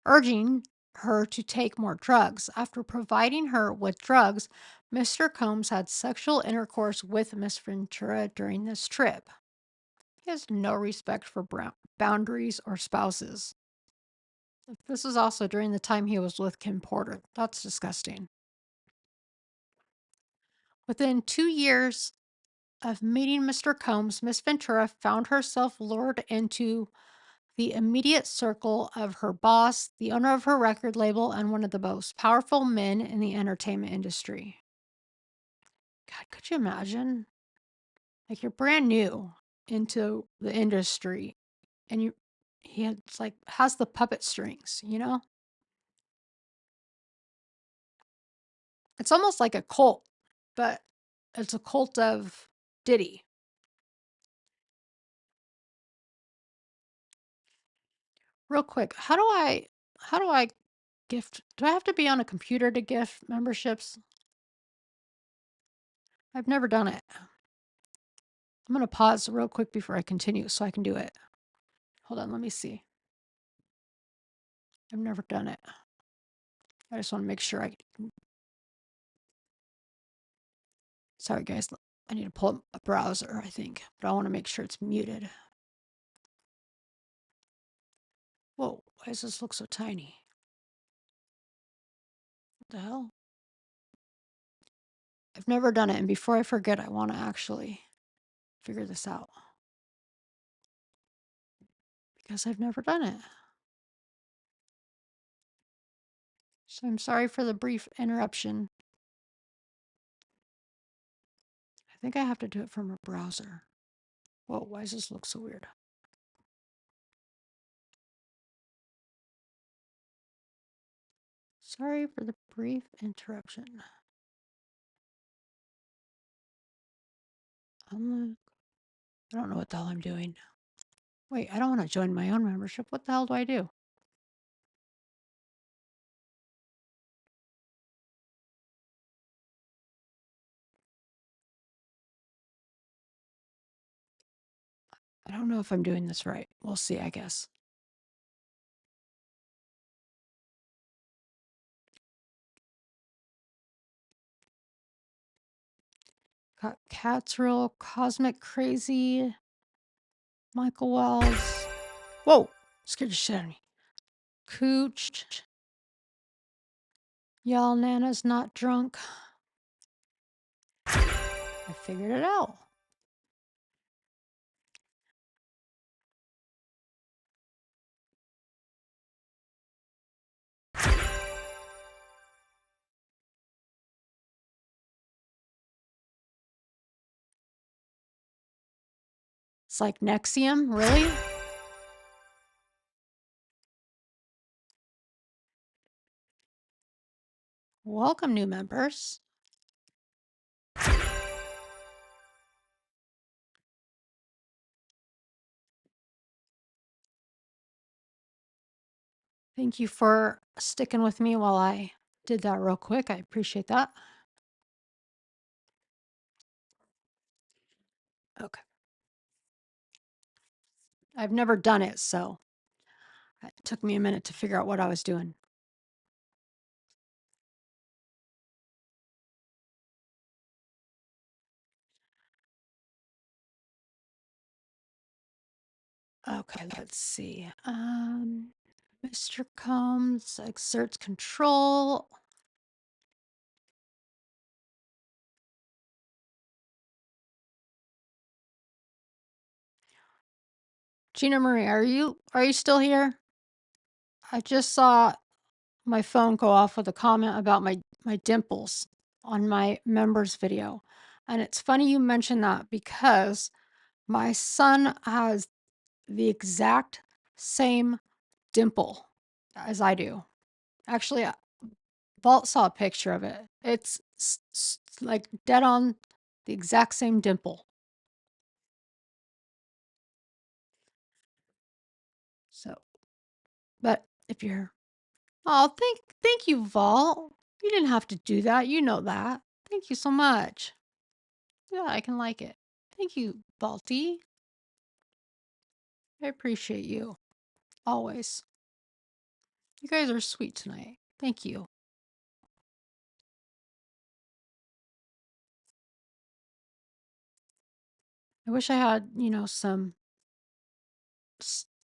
urging her to take more drugs. After providing her with drugs, Mr. Combs had sexual intercourse with Miss Ventura during this trip. He has no respect for boundaries or spouses. This is also during the time he was with Kim Porter. That's disgusting. Within 2 years of meeting Mr. Combs, Miss Ventura found herself lured into the immediate circle of her boss, the owner of her record label, and one of the most powerful men in the entertainment industry. God, could you imagine? Like, you're brand new into the industry and has the puppet strings, you know? It's almost like a cult, but it's a cult of Diddy. Real quick, how do I gift? Do I have to be on a computer to gift memberships? I've never done it. I'm going to pause real quick before I continue so I can do it. Hold on, let me see. I've never done it. I just want to make sure sorry guys, I need to pull up a browser, I think, but I want to make sure it's muted. Whoa, why does this look so tiny? What the hell? I've never done it, and before I forget, I want to actually figure this out. Because I've never done it. So I'm sorry for the brief interruption. I think I have to do it from a browser. Whoa, why does this look so weird? Sorry for the brief interruption. I don't know what the hell I'm doing. Wait, I don't want to join my own membership. What the hell do I do? I don't know if I'm doing this right. We'll see, I guess. Got Cats Real, Cosmic Crazy, Michael Wells. Whoa, scared the shit out of me. Cooch. Y'all Nana's not drunk. I figured it out. It's like Nexium, really? Welcome, new members. Thank you for sticking with me while I did that real quick. I appreciate that. Okay. I've never done it, so it took me a minute to figure out what I was doing. Okay, let's see. Mr. Combs exerts control. Gina Marie, are you still here? I just saw my phone go off with a comment about my dimples on my members video. And it's funny you mentioned that because my son has the exact same dimple as I do. Actually, Vault saw a picture of it. It's like dead on the exact same dimple. So, but if you're, oh, thank you, Vault. You didn't have to do that. You know that. Thank you so much. Yeah, I can like it. Thank you, Vaulty. I appreciate you. Always. You guys are sweet tonight. Thank you. I wish I had, some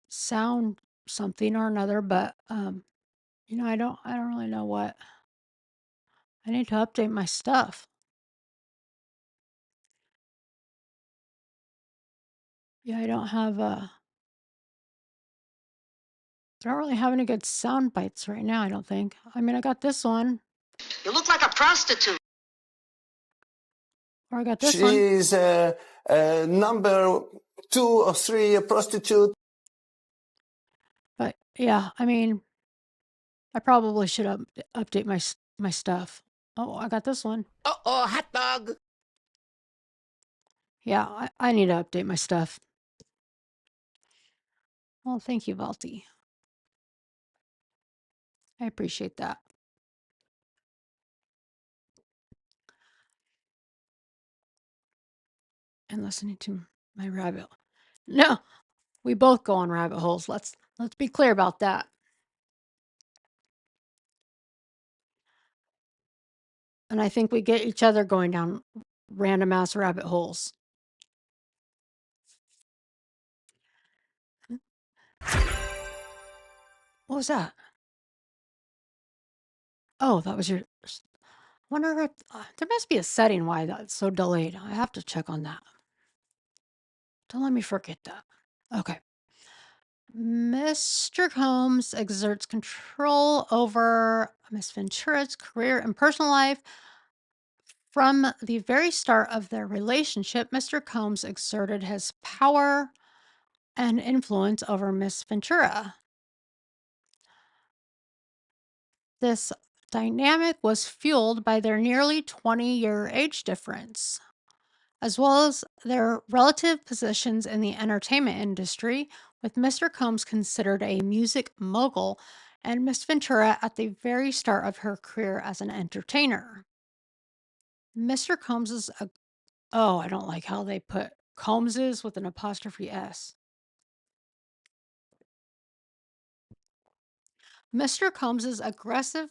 sound something or another, but I don't really know what. I need to update my stuff. Yeah, I don't really have any good sound bites right now, I don't think. I mean, I got this one, You look like a prostitute. or I got this one. She's number 2 or 3 a prostitute. But yeah, I mean, I probably should update my stuff. Oh, I got this one. Uh-oh, hot dog. Yeah, I need to update my stuff. Well, thank you, Valti. I appreciate that. And listening to my rabbit. No, we both go on rabbit holes. Let's be clear about that. And I think we get each other going down random ass rabbit holes. What was that? Oh, that was your. Wonder if there must be a setting why that's so delayed. I have to check on that. Don't let me forget that. Okay. Mr. Combs exerts control over Miss Ventura's career and personal life. From the very start of their relationship, Mr. Combs exerted his power and influence over Miss Ventura. This dynamic was fueled by their nearly 20-year age difference, as well as their relative positions in the entertainment industry, with Mr. Combs considered a music mogul and Miss Ventura at the very start of her career as an entertainer. Mr. Combs is a oh, I don't like how they put Combs's with an apostrophe S. Mr. Combs's aggressive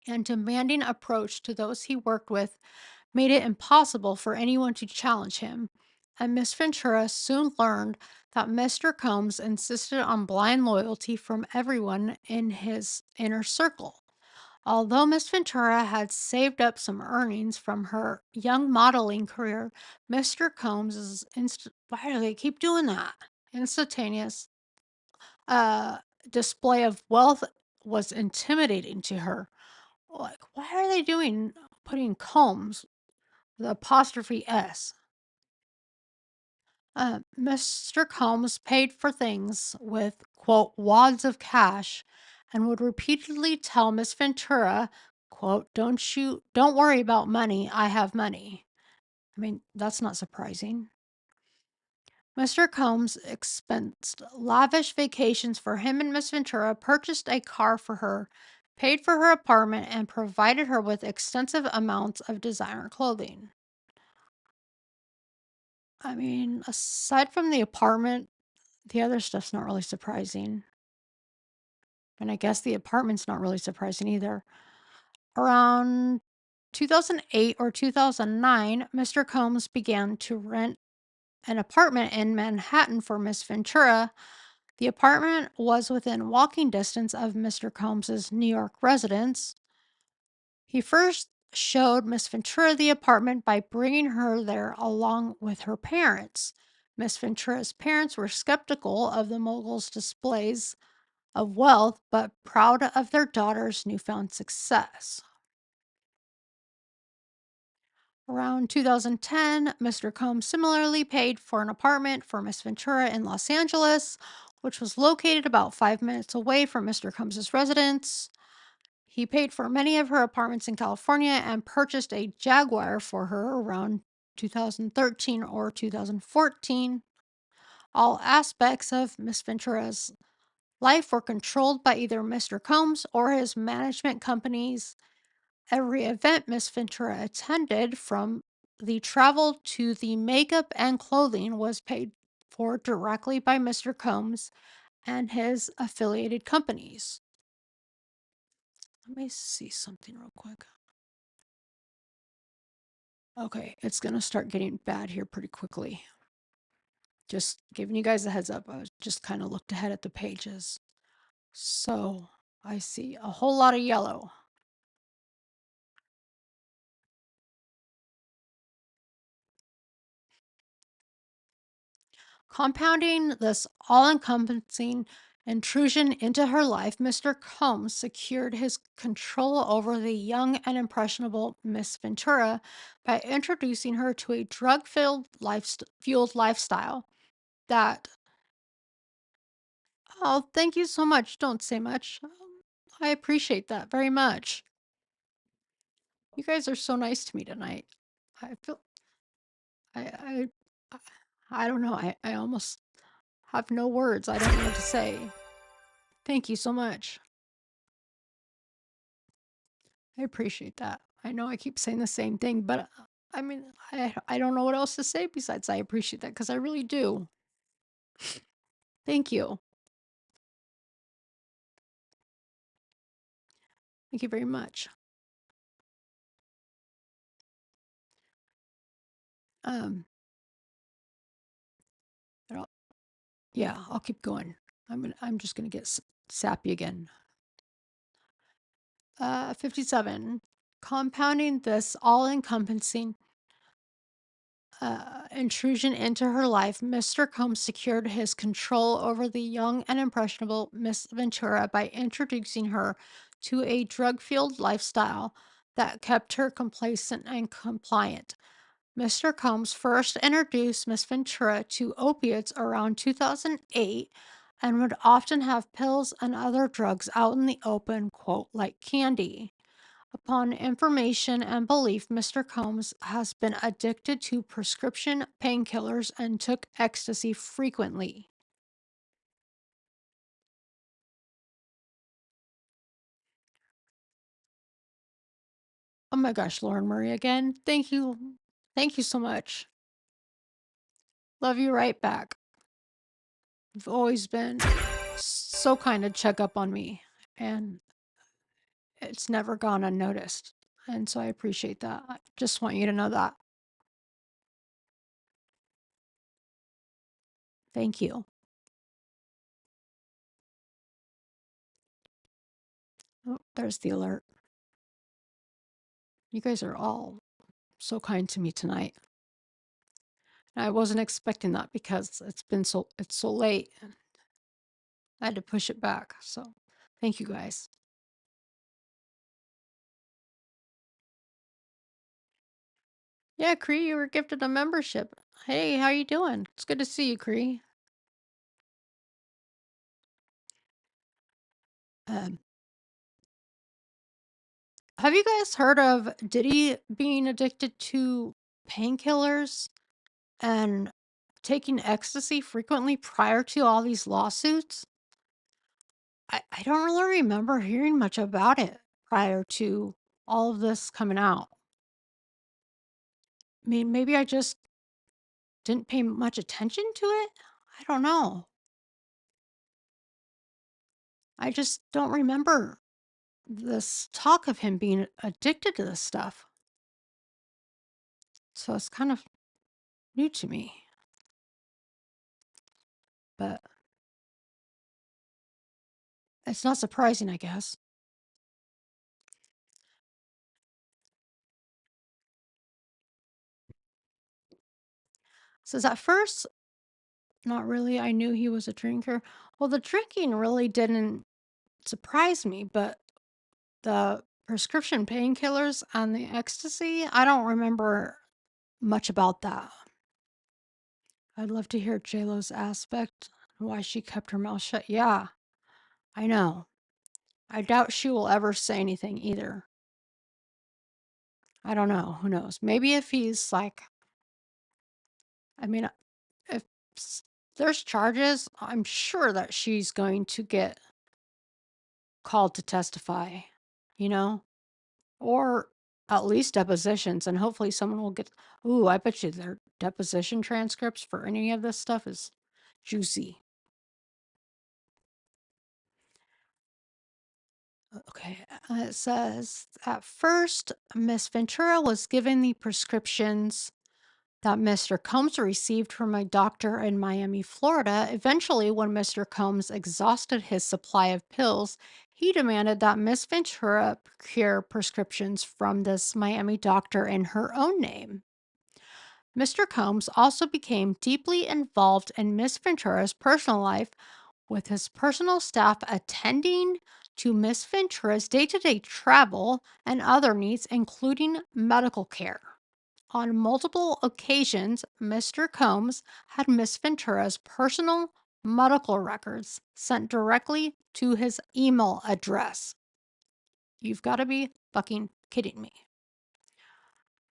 and demanding approach to those he worked with made it impossible for anyone to challenge him, and Miss Ventura soon learned that Mr. Combs insisted on blind loyalty from everyone in his inner circle. Although Miss Ventura had saved up some earnings from her young modeling career, Mr. Combs's why do they keep doing that? Instantaneous uh, display of wealth was intimidating to her. Like, why are they putting Combs the apostrophe S? Mr. Combs paid for things with, quote, wads of cash and would repeatedly tell Miss Ventura, quote, don't worry about money, I have money. I mean, that's not surprising. Mr. Combs expensed lavish vacations for him and Miss Ventura, purchased a car for her, paid for her apartment, and provided her with extensive amounts of designer clothing. I mean, aside from the apartment, the other stuff's not really surprising. And I guess the apartment's not really surprising either. Around 2008 or 2009, Mr. Combs began to rent an apartment in Manhattan for Miss Ventura. The apartment was within walking distance of Mr. Combs's New York residence. He first showed Miss Ventura the apartment by bringing her there along with her parents. Miss Ventura's parents were skeptical of the mogul's displays of wealth, but proud of their daughter's newfound success. Around 2010, Mr. Combs similarly paid for an apartment for Miss Ventura in Los Angeles, which was located about 5 minutes away from Mr. Combs's residence. He paid for many of her apartments in California and purchased a Jaguar for her around 2013 or 2014. All aspects of Miss Ventura's life were controlled by either Mr. Combs or his management companies. Every event Miss Ventura attended, from the travel to the makeup and clothing, was paid for directly by Mr. Combs and his affiliated companies. Let me see something real quick. Okay, it's going to start getting bad here pretty quickly. Just giving you guys a heads up. I just kind of looked ahead at the pages. So I see a whole lot of yellow. Compounding this all-encompassing intrusion into her life, Mr. Combs secured his control over the young and impressionable Miss Ventura by introducing her to a drug-fueled lifestyle that... Oh, thank you so much. Don't say much. I appreciate that very much. You guys are so nice to me tonight. I feel... I I don't know. I almost have no words. I don't know what to say. Thank you so much. I appreciate that. I know I keep saying the same thing, but I mean, I don't know what else to say besides I appreciate that, because I really do. Thank you. Thank you very much. But yeah, I'll keep going. I'm just gonna get sappy again. 57. Compounding this all-encompassing intrusion into her life, Mr. Combs secured his control over the young and impressionable Miss Ventura by introducing her to a drug-fueled lifestyle that kept her complacent and compliant. Mr. Combs first introduced Miss Ventura to opiates around 2008 and would often have pills and other drugs out in the open, quote, like candy. Upon information and belief, Mr. Combs has been addicted to prescription painkillers and took ecstasy frequently. Oh my gosh, Lauren Murray again. Thank you. Thank you so much. Love you right back. You've always been so kind to check up on me, and it's never gone unnoticed. And so I appreciate that. I just want you to know that. Thank you. Oh, there's the alert. You guys are all so kind to me tonight. I wasn't expecting that because it's so late. I had to push it back. So thank you guys. Yeah, Cree, you were gifted a membership. Hey, how you doing? It's good to see you, Cree. Have you guys heard of Diddy being addicted to painkillers and taking ecstasy frequently prior to all these lawsuits? I don't really remember hearing much about it prior to all of this coming out. I mean, maybe I just didn't pay much attention to it. I don't know. I just don't remember this talk of him being addicted to this stuff. So it's kind of new to me. But it's not surprising, I guess. Says at first, not really. I knew he was a drinker. Well, the drinking really didn't surprise me, but the prescription painkillers and the ecstasy, I don't remember much about that. I'd love to hear JLo's aspect Why she kept her mouth shut. Yeah, I know. I doubt she will ever say anything either. I don't know. Who knows? Maybe if he's like, I mean, if there's charges, I'm sure that she's going to get called to testify, you know, or at least depositions, and hopefully someone will get. Ooh, I bet you their deposition transcripts for any of this stuff is juicy. Okay, it says at first, Miss Ventura was given the prescriptions that Mr. Combs received from a doctor in Miami, Florida. Eventually, when Mr. Combs exhausted his supply of pills, he demanded that Miss Ventura procure prescriptions from this Miami doctor in her own name. Mr. Combs also became deeply involved in Miss Ventura's personal life, with his personal staff attending to Miss Ventura's day to day travel and other needs, including medical care. On multiple occasions, Mr. Combs had Miss Ventura's personal medical records sent directly to his email address. You've got to be fucking kidding me.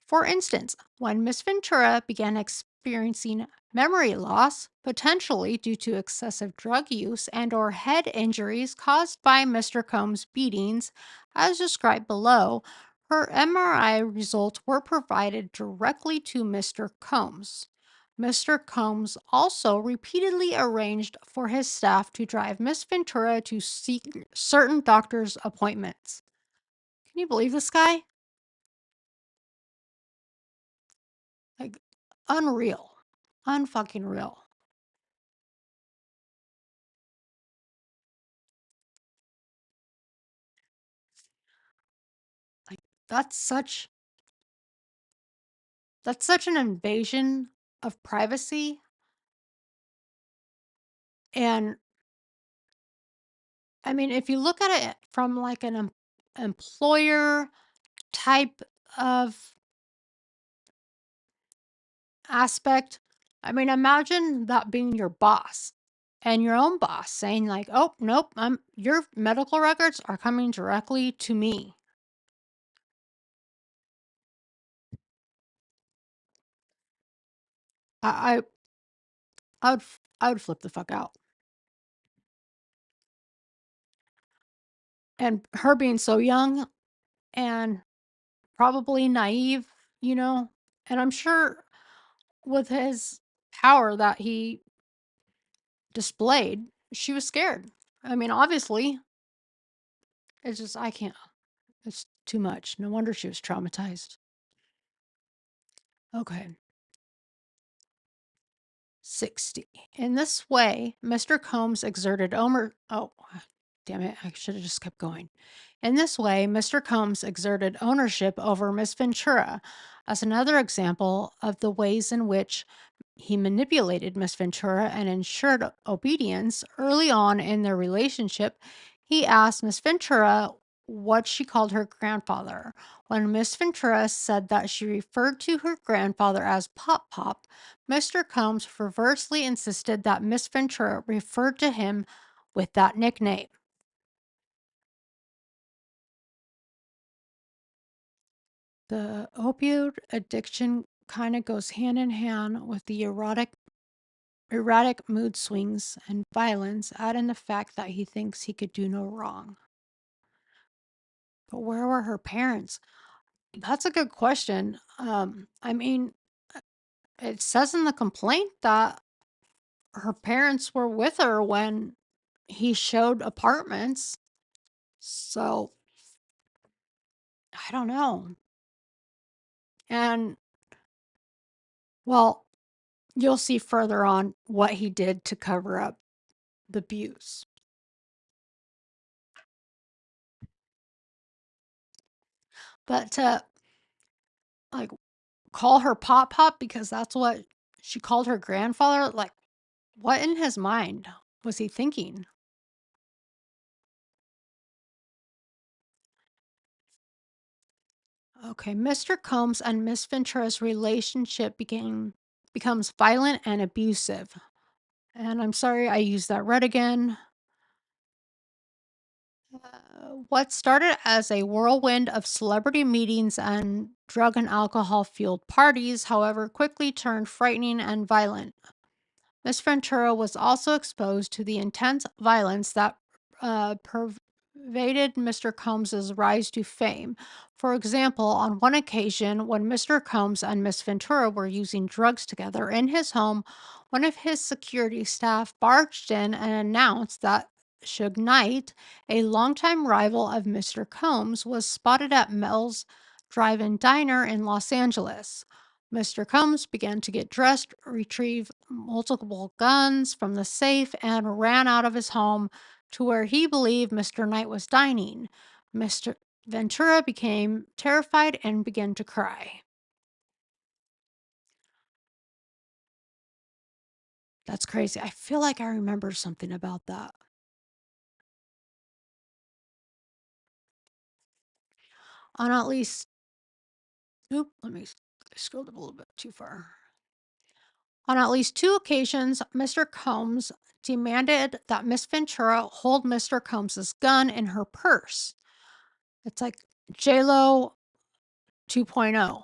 For instance, when Miss Ventura began experiencing memory loss, potentially due to excessive drug use and or head injuries caused by Mr. Combs' beatings, as described below, her MRI results were provided directly to Mr. Combs. Mr. Combs also repeatedly arranged for his staff to drive Miss Ventura to seek certain doctor's appointments. Can you believe this guy? Like, unreal. Unfucking real. Like, that's such an invasion of privacy. And I mean, if you look at it from like an employer type of aspect, I mean, imagine that being your boss and your own boss saying like, "Oh, nope, your medical records are coming directly to me." I I would flip the fuck out. And her being so young and probably naive, you know? And I'm sure with his power that he displayed, she was scared. I mean, obviously, it's just, I can't, it's too much. No wonder she was traumatized. Okay. 60. In this way, Mr. Combs exerted oh, damn it, I should have just kept going. In this way, Mr. Combs exerted ownership over Miss Ventura. As another example of the ways in which he manipulated Miss Ventura and ensured obedience early on in their relationship, he asked Miss Ventura what she called her grandfather. When Miss Ventura said that she referred to her grandfather as Pop Pop, Mr. Combs perversely insisted that Miss Ventura referred to him with that nickname. The opioid addiction kind of goes hand in hand with the erratic mood swings and violence, add in the fact that he thinks he could do no wrong. But where were her parents? That's a good question. I mean, it says in the complaint that her parents were with her when he showed apartments. So I don't know. And well, you'll see further on what he did to cover up the abuse. But to like call her Pop Pop because that's what she called her grandfather, like what in his mind was he thinking? Okay, Mr. Combs and Miss Ventura's relationship becomes violent and abusive. And I'm sorry I used that red again. What started as a whirlwind of celebrity meetings and drug and alcohol fueled parties, however, quickly turned frightening and violent. Miss Ventura was also exposed to the intense violence that pervaded Mr. Combs's rise to fame. For example, on one occasion, when Mr. Combs and Miss Ventura were using drugs together in his home, one of his security staff barged in and announced that Suge Knight, a longtime rival of Mr. Combs, was spotted at Mel's Drive-In Diner in Los Angeles. Mr. Combs began to get dressed, retrieve multiple guns from the safe, and ran out of his home to where he believed Mr. Knight was dining. Mr. Ventura became terrified and began to cry. That's crazy. I feel like I remember something about that. On at least, I scrolled up a little bit too far. On at least two occasions, Mr. Combs demanded that Miss Ventura hold Mr. Combs's gun in her purse. It's like J-Lo 2.0.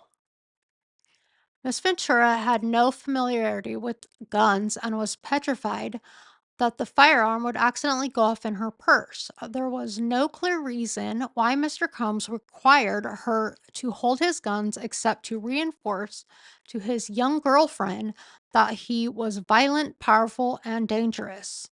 Miss Ventura had no familiarity with guns and was petrified that the firearm would accidentally go off in her purse. There was no clear reason why Mr. Combs required her to hold his guns except to reinforce to his young girlfriend that he was violent, powerful, and dangerous.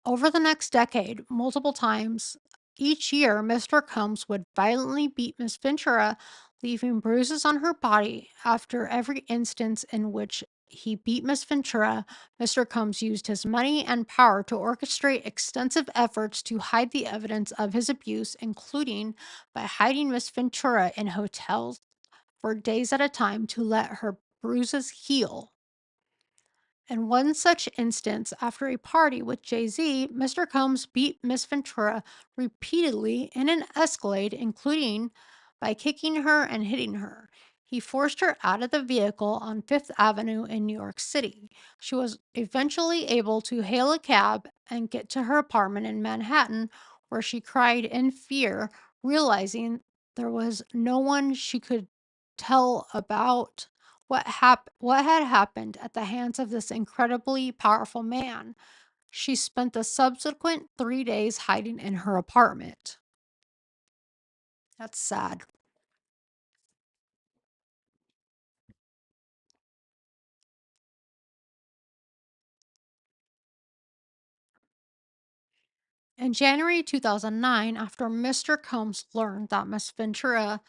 Over the next decade, multiple times each year, Mr. Combs would violently beat Miss Ventura, leaving bruises on her body. After every instance in which he beat Miss Ventura, Mr. Combs used his money and power to orchestrate extensive efforts to hide the evidence of his abuse, including by hiding Miss Ventura in hotels for days at a time to let her bruises heal. In one such instance, after a party with Jay-Z, Mr. Combs beat Miss Ventura repeatedly in an Escalade, including by kicking her and hitting her. He forced her out of the vehicle on Fifth Avenue in New York City. She was eventually able to hail a cab and get to her apartment in Manhattan, where she cried in fear, realizing there was no one she could tell about what had happened at the hands of this incredibly powerful man. She spent the subsequent 3 days hiding in her apartment. That's sad. In January 2009, after Mr. Combs learned that Miss Ventura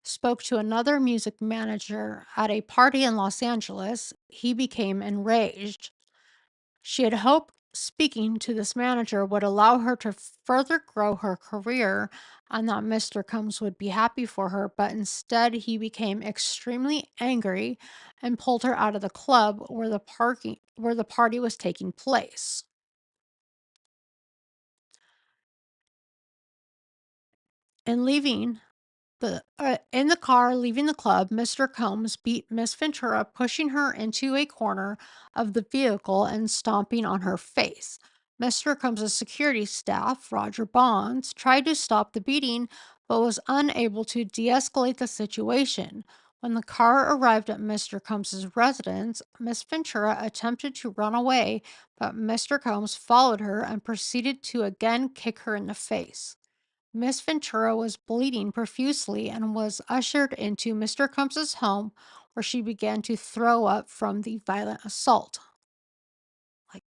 spoke to another music manager at a party in Los Angeles, he became enraged. She had hoped speaking to this manager would allow her to further grow her career and that Mr. Combs would be happy for her, but instead he became extremely angry and pulled her out of the club where the party was taking place. In leaving in the car leaving the club, Mr. Combs beat Miss Ventura, pushing her into a corner of the vehicle and stomping on her face. Mr. Combs' security staff, Roger Bonds, tried to stop the beating but was unable to de escalate the situation. When the car arrived at Mr. Combs' residence, Miss Ventura attempted to run away, but Mr. Combs followed her and proceeded to again kick her in the face. Miss Ventura was bleeding profusely and was ushered into Mr. Combs's home, where she began to throw up from the violent assault. Like,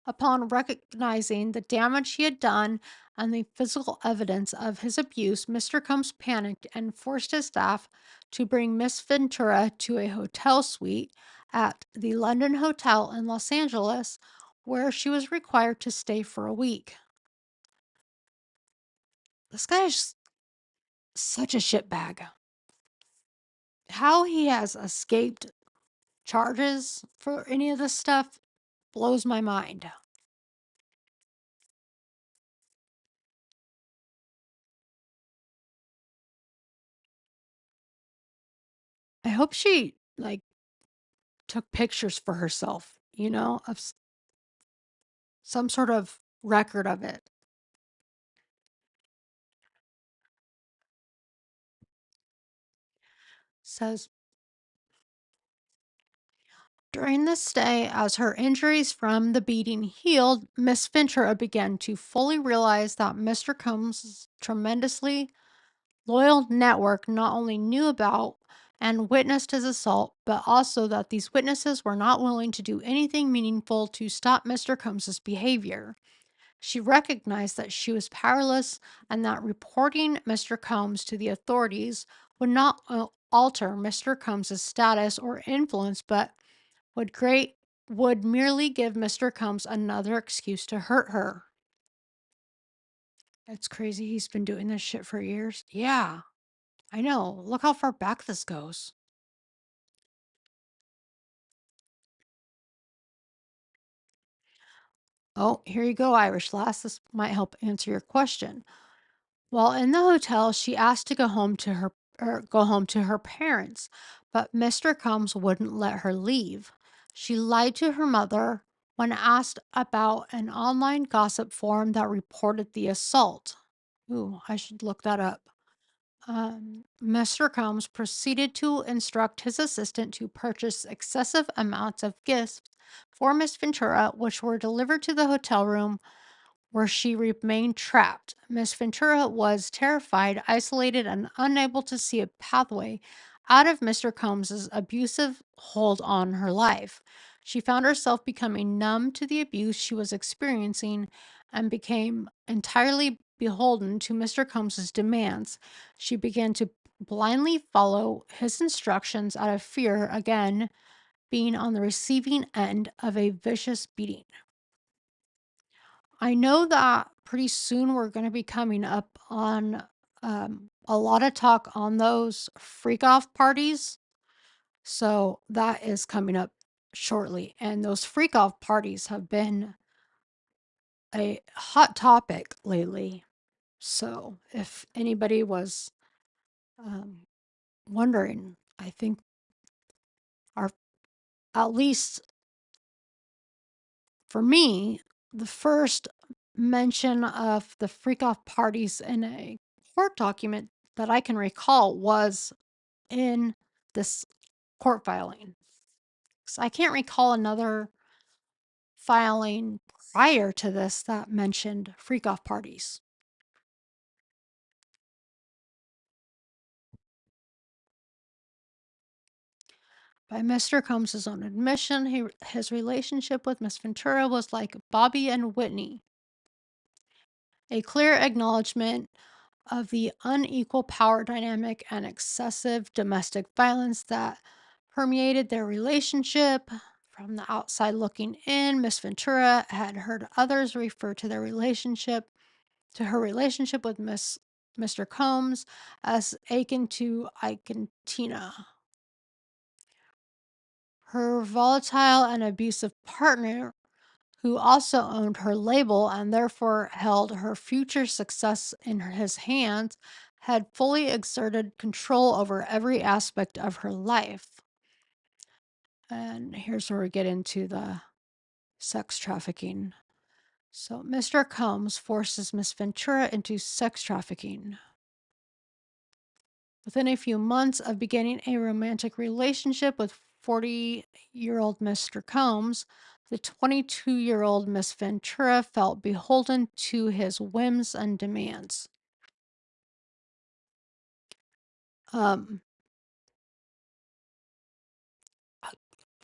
upon recognizing the damage he had done and the physical evidence of his abuse, Mr. Combs panicked and forced his staff to bring Miss Ventura to a hotel suite at the London Hotel in Los Angeles, where she was required to stay for a week. This guy is such a shitbag. How he has escaped charges for any of this stuff blows my mind. I hope she, like, took pictures for herself of some sort of record of it. Says, during this stay, as her injuries from the beating healed, Miss Ventura began to fully realize that Mr. Combs' tremendously loyal network not only knew about and witnessed his assault, but also that these witnesses were not willing to do anything meaningful to stop Mr. Combs' behavior. She recognized that she was powerless and that reporting Mr. Combs to the authorities would not alter Mr. Combs' status or influence, but would merely give Mr. Combs another excuse to hurt her. It's crazy he's been doing this shit for years. Yeah, I know. Look how far back this goes. Oh, here you go, Irish lass. This might help answer your question. While in the hotel, she asked to go home to her parents, but Mr. Combs wouldn't let her leave. She lied to her mother when asked about an online gossip forum that reported the assault. Ooh, I should look that up. Mr. Combs proceeded to instruct his assistant to purchase excessive amounts of gifts for Miss Ventura, which were delivered to the hotel room where she remained trapped. Miss Ventura was terrified, isolated, and unable to see a pathway out of Mr. Combs's abusive hold on her life. She found herself becoming numb to the abuse she was experiencing and became entirely beholden to Mr. Combs's demands. She began to blindly follow his instructions out of fear, again, being on the receiving end of a vicious beating. I know that pretty soon we're going to be coming up on a lot of talk on those freak off parties. So that is coming up shortly. And those freak off parties have been a hot topic lately. So if anybody was um, wondering, I think our, at least for me, the first mention of the freak off parties in a court document that I can recall was in this court filing. So I can't recall another filing prior to this that mentioned freak off parties. By Mr. Combs' own admission, his relationship with Miss Ventura was like Bobby and Whitney, a clear acknowledgement of the unequal power dynamic and excessive domestic violence that permeated their relationship. From the outside looking in, Miss Ventura had heard others refer to her relationship with Mr. Combs as akin to Icantina. Her volatile and abusive partner, who also owned her label and therefore held her future success in his hands, had fully exerted control over every aspect of her life. And here's where we get into the sex trafficking. So, Mr. Combs forces Miss Ventura into sex trafficking. Within a few months of beginning a romantic relationship with 40-year-old Mr. Combs, the 22-year-old Miss Ventura felt beholden to his whims and demands. Um,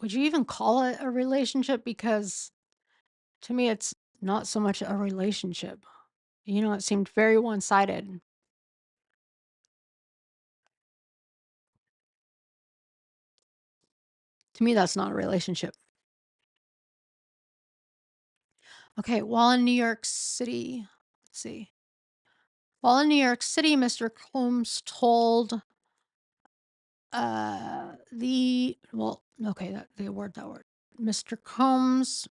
would you even call it a relationship? Because to me, it's not so much a relationship. It seemed very one-sided. To me, that's not a relationship. Okay, while in New York City, let's see. While in New York City, Mr. Combs told that word. Mr. Combs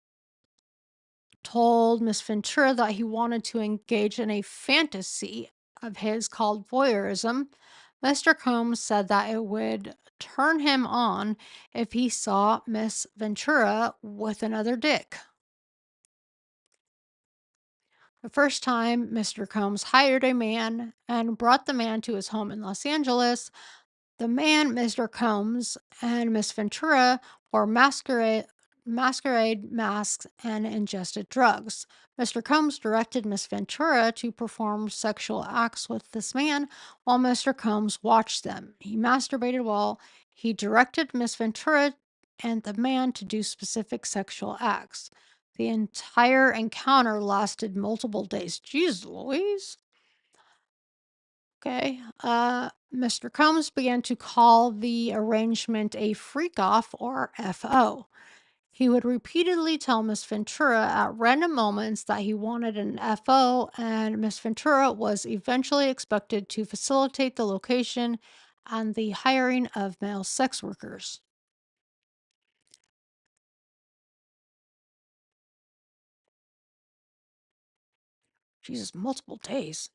told Miss Ventura that he wanted to engage in a fantasy of his called voyeurism, Mr. Combs said that it would turn him on if he saw Miss Ventura with another dick. The first time Mr. Combs hired a man and brought the man to his home in Los Angeles, the man, Mr. Combs, and Miss Ventura wore masquerade masks and ingested drugs. Mr. Combs directed Miss Ventura to perform sexual acts with this man while Mr. Combs watched them. He masturbated while he directed Miss Ventura and the man to do specific sexual acts. The entire encounter lasted multiple days. Jeez Louise. Okay. Mr. Combs began to call the arrangement a freak off or FO. He would repeatedly tell Miss Ventura at random moments that he wanted an FO, and Miss Ventura was eventually expected to facilitate the location and the hiring of male sex workers. Jesus, multiple days.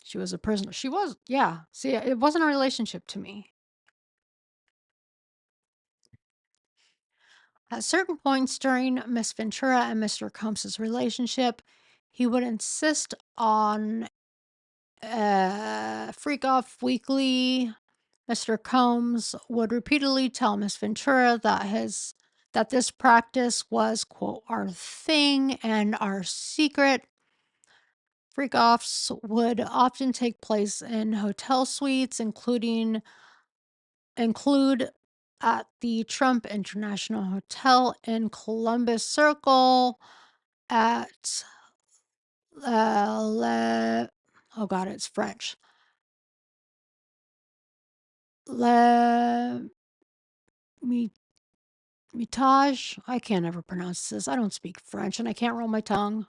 She was a prisoner. She was, yeah. See, it wasn't a relationship to me. At certain points during Miss Ventura and Mr. Combs's relationship, he would insist on freak off weekly. Mr. Combs would repeatedly tell Miss Ventura that this practice was, quote, our thing and our secret. Freak offs would often take place in hotel suites, include at the Trump International Hotel in Columbus Circle, at oh god, it's French. Le Mitage. I can't ever pronounce this. I don't speak French and I can't roll my tongue.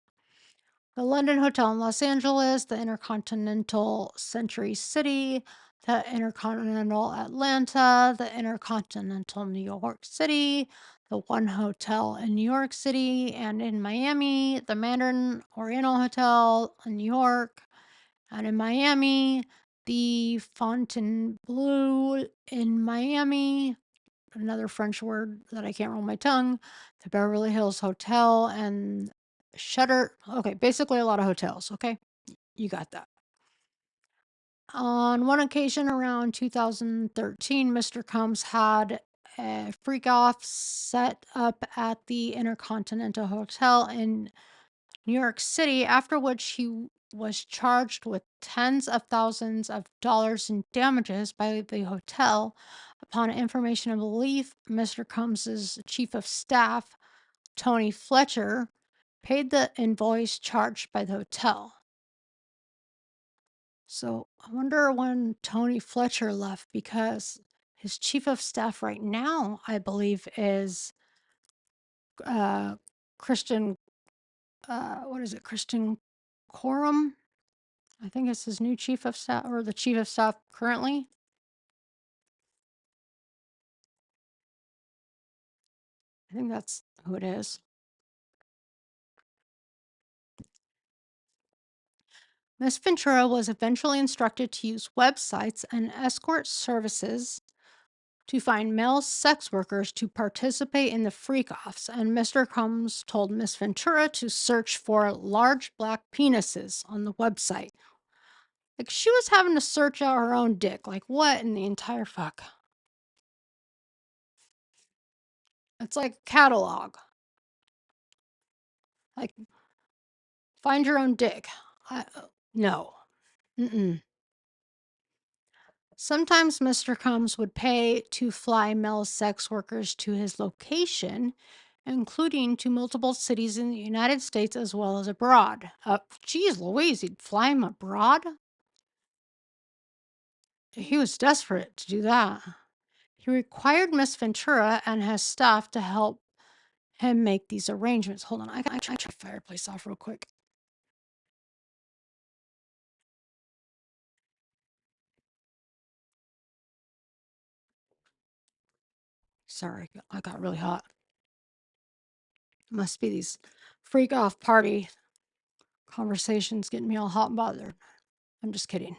The London Hotel in Los Angeles, the Intercontinental Century City, the Intercontinental Atlanta, the Intercontinental New York City, the One Hotel in New York City and in Miami, the Mandarin Oriental Hotel in New York, and in Miami, the Fontainebleau in Miami, another French word that I can't roll my tongue, the Beverly Hills Hotel and Shutter. Okay, basically a lot of hotels. Okay, you got that. On one occasion around 2013, Mr. Combs had a freak off set up at the Intercontinental Hotel in New York City, after which he was charged with tens of thousands of dollars in damages by the hotel. Upon information and belief, Mr. Combs's chief of staff, Tony Fletcher, paid the invoice charged by the hotel. So I wonder when Tony Fletcher left, because his chief of staff right now, I believe, is Christian, what is it, Christian Quorum? I think it's his new chief of staff, or the chief of staff currently. I think that's who it is. Miss Ventura was eventually instructed to use websites and escort services to find male sex workers to participate in the freak-offs, and Mr. Combs told Miss Ventura to search for large black penises on the website. Like, she was having to search out her own dick. Like, what in the entire fuck? It's like a catalog. Like, find your own dick. No. Mm-mm. Sometimes Mr. Combs would pay to fly male sex workers to his location, including to multiple cities in the United States as well as abroad. Geez Louise, he'd fly him abroad? He was desperate to do that. He required Miss Ventura and his staff to help him make these arrangements. Hold on, I gotta turn the fireplace off real quick. Sorry, I got really hot. Must be these freak off party conversations getting me all hot and bothered. I'm just kidding.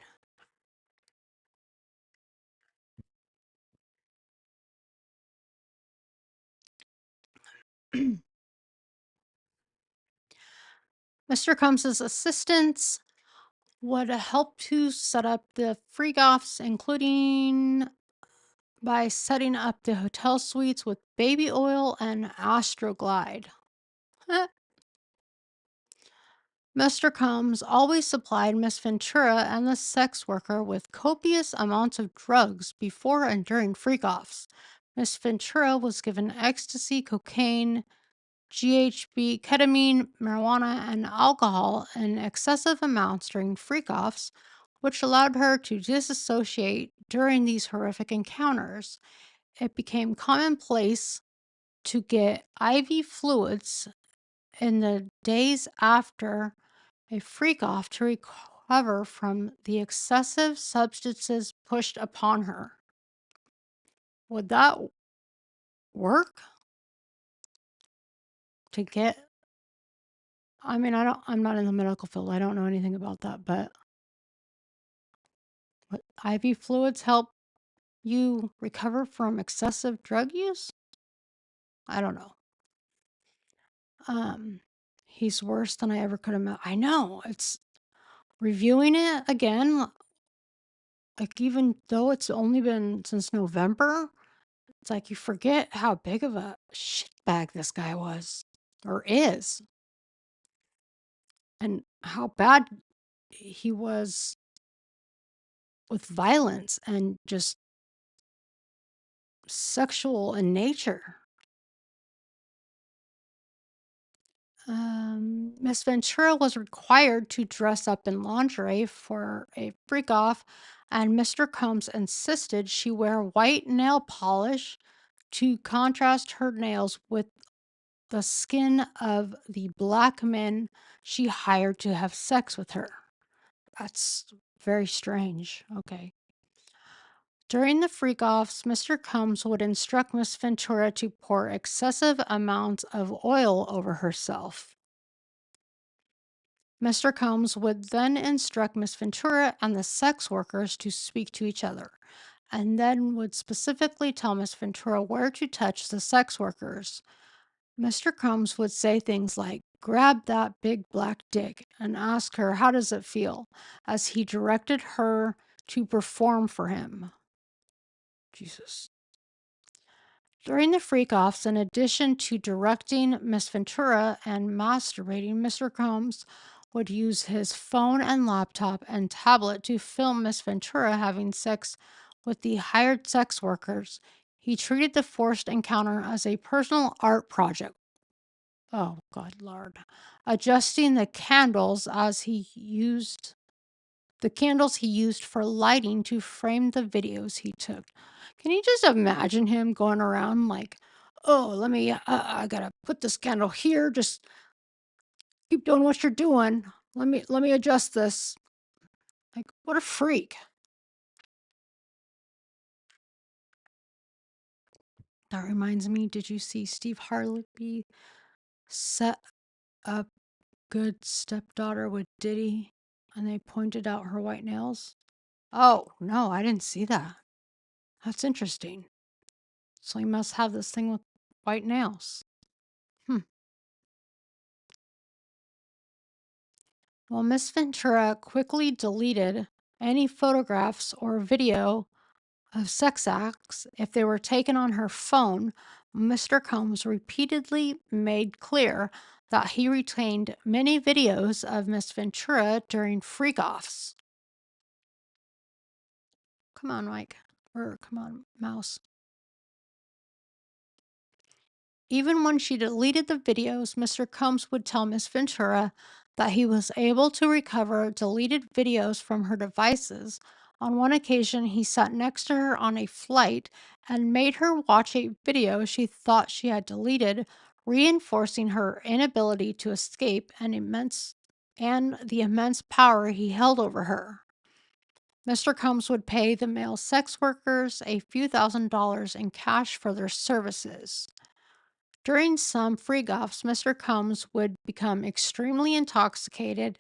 Mr. Combs's assistants would help to set up the freak-offs, including by setting up the hotel suites with baby oil and Astroglide. Mr. Combs always supplied Miss Ventura and the sex worker with copious amounts of drugs before and during freak-offs. Miss Ventura was given ecstasy, cocaine, GHB, ketamine, marijuana, and alcohol in excessive amounts during freak-offs, which allowed her to disassociate during these horrific encounters. It became commonplace to get IV fluids in the days after a freak off to recover from the excessive substances pushed upon her. Would that work? To get, I mean, I'm not in the medical field. I don't know anything about that, but would IV fluids help you recover from excessive drug use? I don't know. He's worse than I ever could imagine. I know. It's reviewing it again, like even though it's only been since November, it's like you forget how big of a shitbag this guy was or is, and how bad he was with violence and just sexual in nature. Miss Ventura was required to dress up in lingerie for a freak off, and Mr. Combs insisted she wear white nail polish to contrast her nails with the skin of the black men she hired to have sex with her. That's very strange. Okay. During the freak offs, Mr. Combs would instruct Miss Ventura to pour excessive amounts of oil over herself. Mr. Combs would then instruct Miss Ventura and the sex workers to speak to each other, and then would specifically tell Miss Ventura where to touch the sex workers. Mr. Combs would say things like, "Grab that big black dick," and ask her, "How does it feel?" as he directed her to perform for him. Jesus. During the freak offs, in addition to directing Miss Ventura and masturbating, Mr. Combs would use his phone and laptop and tablet to film Miss Ventura having sex with the hired sex workers. He treated the forced encounter as a personal art project. Oh, God, Lord. Adjusting the candles he used for lighting to frame the videos he took. Can you just imagine him going around like, "Oh, I gotta put this candle here. Just keep doing what you're doing. Let me adjust this." Like, what a freak. That reminds me, did you see Steve Harvey set up good stepdaughter with Diddy and they pointed out her white nails? Oh, no, I didn't see that. That's interesting. So he must have this thing with white nails. Well, Miss Ventura quickly deleted any photographs or video of sex acts if they were taken on her phone. Mr. Combs repeatedly made clear that he retained many videos of Miss Ventura during freak-offs. Come on, Mike. Or come on, mouse. Even when she deleted the videos, Mr. Combs would tell Miss Ventura that he was able to recover deleted videos from her devices. On one occasion, he sat next to her on a flight and made her watch a video she thought she had deleted, reinforcing her inability to escape and the immense power he held over her. Mr. Combs would pay the male sex workers a few $1,000s in cash for their services. During some freak-offs, Mr. Combs would become extremely intoxicated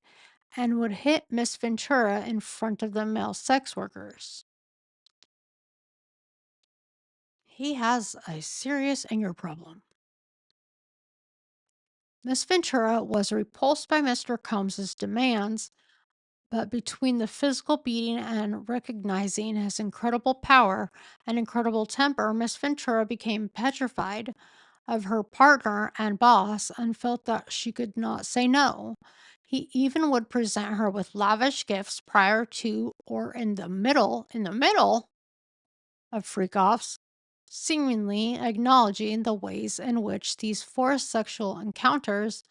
and would hit Miss Ventura in front of the male sex workers. He has a serious anger problem. Miss Ventura was repulsed by Mr. Combs's demands, but between the physical beating and recognizing his incredible power and incredible temper, Miss Ventura became petrified of her partner and boss and felt that she could not say no. He even would present her with lavish gifts prior to or in the middle of freak-offs, seemingly acknowledging the ways in which these forced sexual encounters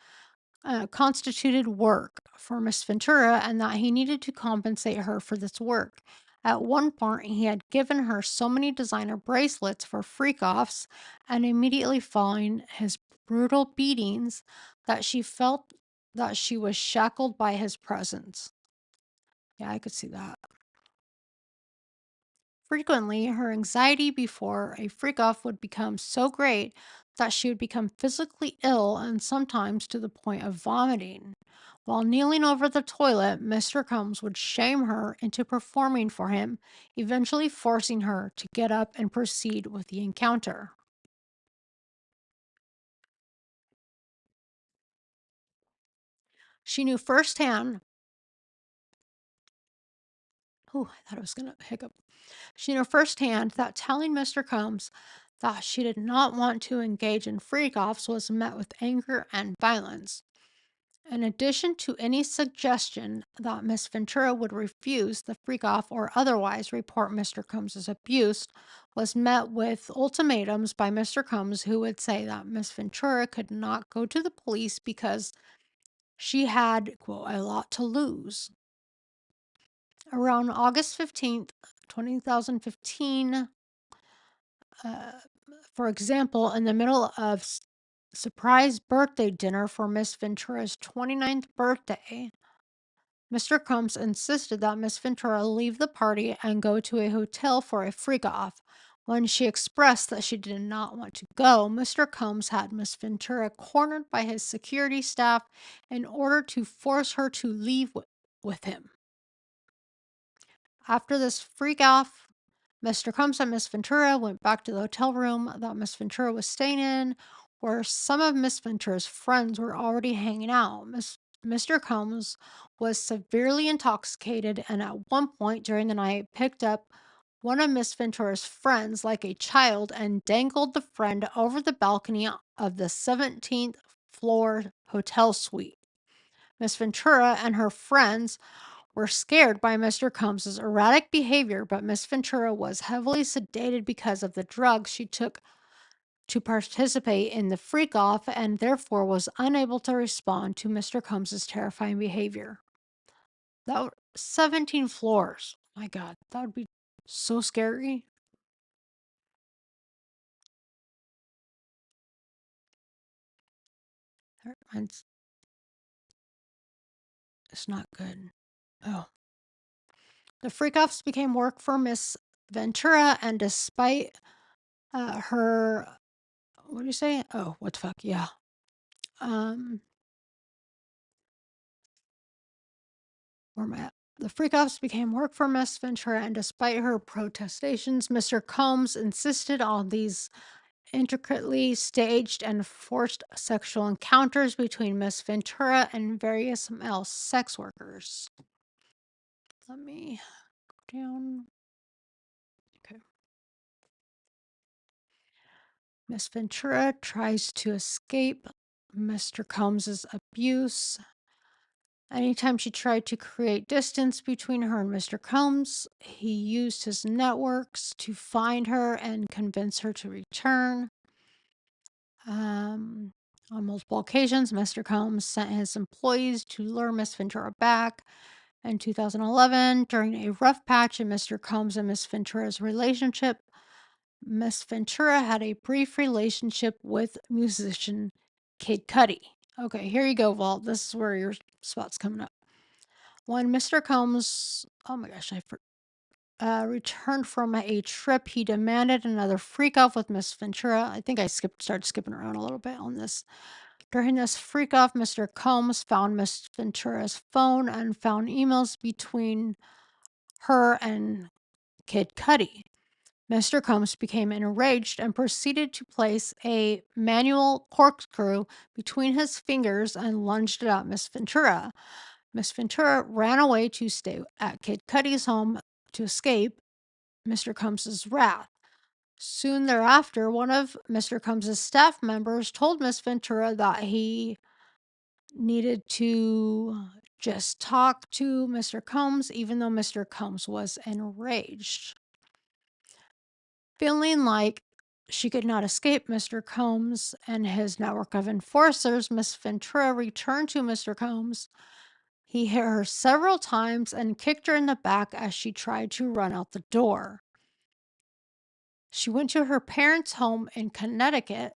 constituted work for Miss Ventura and that he needed to compensate her for this work. At one point, he had given her so many designer bracelets for freak-offs and immediately following his brutal beatings that she felt that she was shackled by his presence. Yeah, I could see that. Frequently, her anxiety before a freak-off would become so great that she would become physically ill and sometimes to the point of vomiting. While kneeling over the toilet, Mr. Combs would shame her into performing for him, eventually forcing her to get up and proceed with the encounter. She knew firsthand. Oh, I thought I was going to hiccup. She knew firsthand that telling Mr. Combs that she did not want to engage in freak-offs was met with anger and violence. In addition to any suggestion that Miss Ventura would refuse the freak-off or otherwise report Mr. Combs's abuse, was met with ultimatums by Mr. Combs, who would say that Miss Ventura could not go to the police because she had, quote, a lot to lose. Around August 15th, 2015, for example, in the middle of surprise birthday dinner for Miss Ventura's 29th birthday, Mr. Combs insisted that Miss Ventura leave the party and go to a hotel for a freak-off. When she expressed that she did not want to go, Mr. Combs had Miss Ventura cornered by his security staff in order to force her to leave with him. After this freak-off, Mr. Combs and Miss Ventura went back to the hotel room that Miss Ventura was staying in, where some of Miss Ventura's friends were already hanging out. Mr. Combs was severely intoxicated and at one point during the night picked up one of Miss Ventura's friends like a child and dangled the friend over the balcony of the 17th floor hotel suite. Miss Ventura and her friends were scared by Mr. Combs's erratic behavior, but Miss Ventura was heavily sedated because of the drugs she took to participate in the freak-off and therefore was unable to respond to Mr. Combs's terrifying behavior. 17 floors. My God, that would be so scary. It's not good. Oh. The freak-offs became work for Miss Ventura, and despite her, what do you say? Oh, what the fuck? Yeah. Where am I at? The freak-offs became work for Miss Ventura, and despite her protestations, Mr. Combs insisted on these intricately staged and forced sexual encounters between Miss Ventura and various male sex workers. Let me go down. Okay. Miss Ventura tries to escape Mr. Combs's abuse. Anytime she tried to create distance between her and Mr. Combs, he used his networks to find her and convince her to return. On multiple occasions, Mr. Combs sent his employees to lure Miss Ventura back. In 2011, during a rough patch in Mr. Combs and Miss Ventura's relationship, Miss Ventura had a brief relationship with musician Kid Cudi. Okay, here you go, Walt. This is where your spot's coming up. When Mr. Combs, oh my gosh, returned from a trip, he demanded another freak-off with Miss Ventura. I think I started skipping around a little bit on this. During this freak-off, Mr. Combs found Miss Ventura's phone and found emails between her and Kid Cudi. Mr. Combs became enraged and proceeded to place a manual corkscrew between his fingers and lunged it at Miss Ventura. Miss Ventura ran away to stay at Kid Cudi's home to escape Mr. Combs's wrath. Soon thereafter, one of Mr. Combs's staff members told Miss Ventura that he needed to just talk to Mr. Combs, even though Mr. Combs was enraged. Feeling like she could not escape Mr. Combs and his network of enforcers, Miss Ventura returned to Mr. Combs. He hit her several times and kicked her in the back as she tried to run out the door. She went to her parents' home in Connecticut,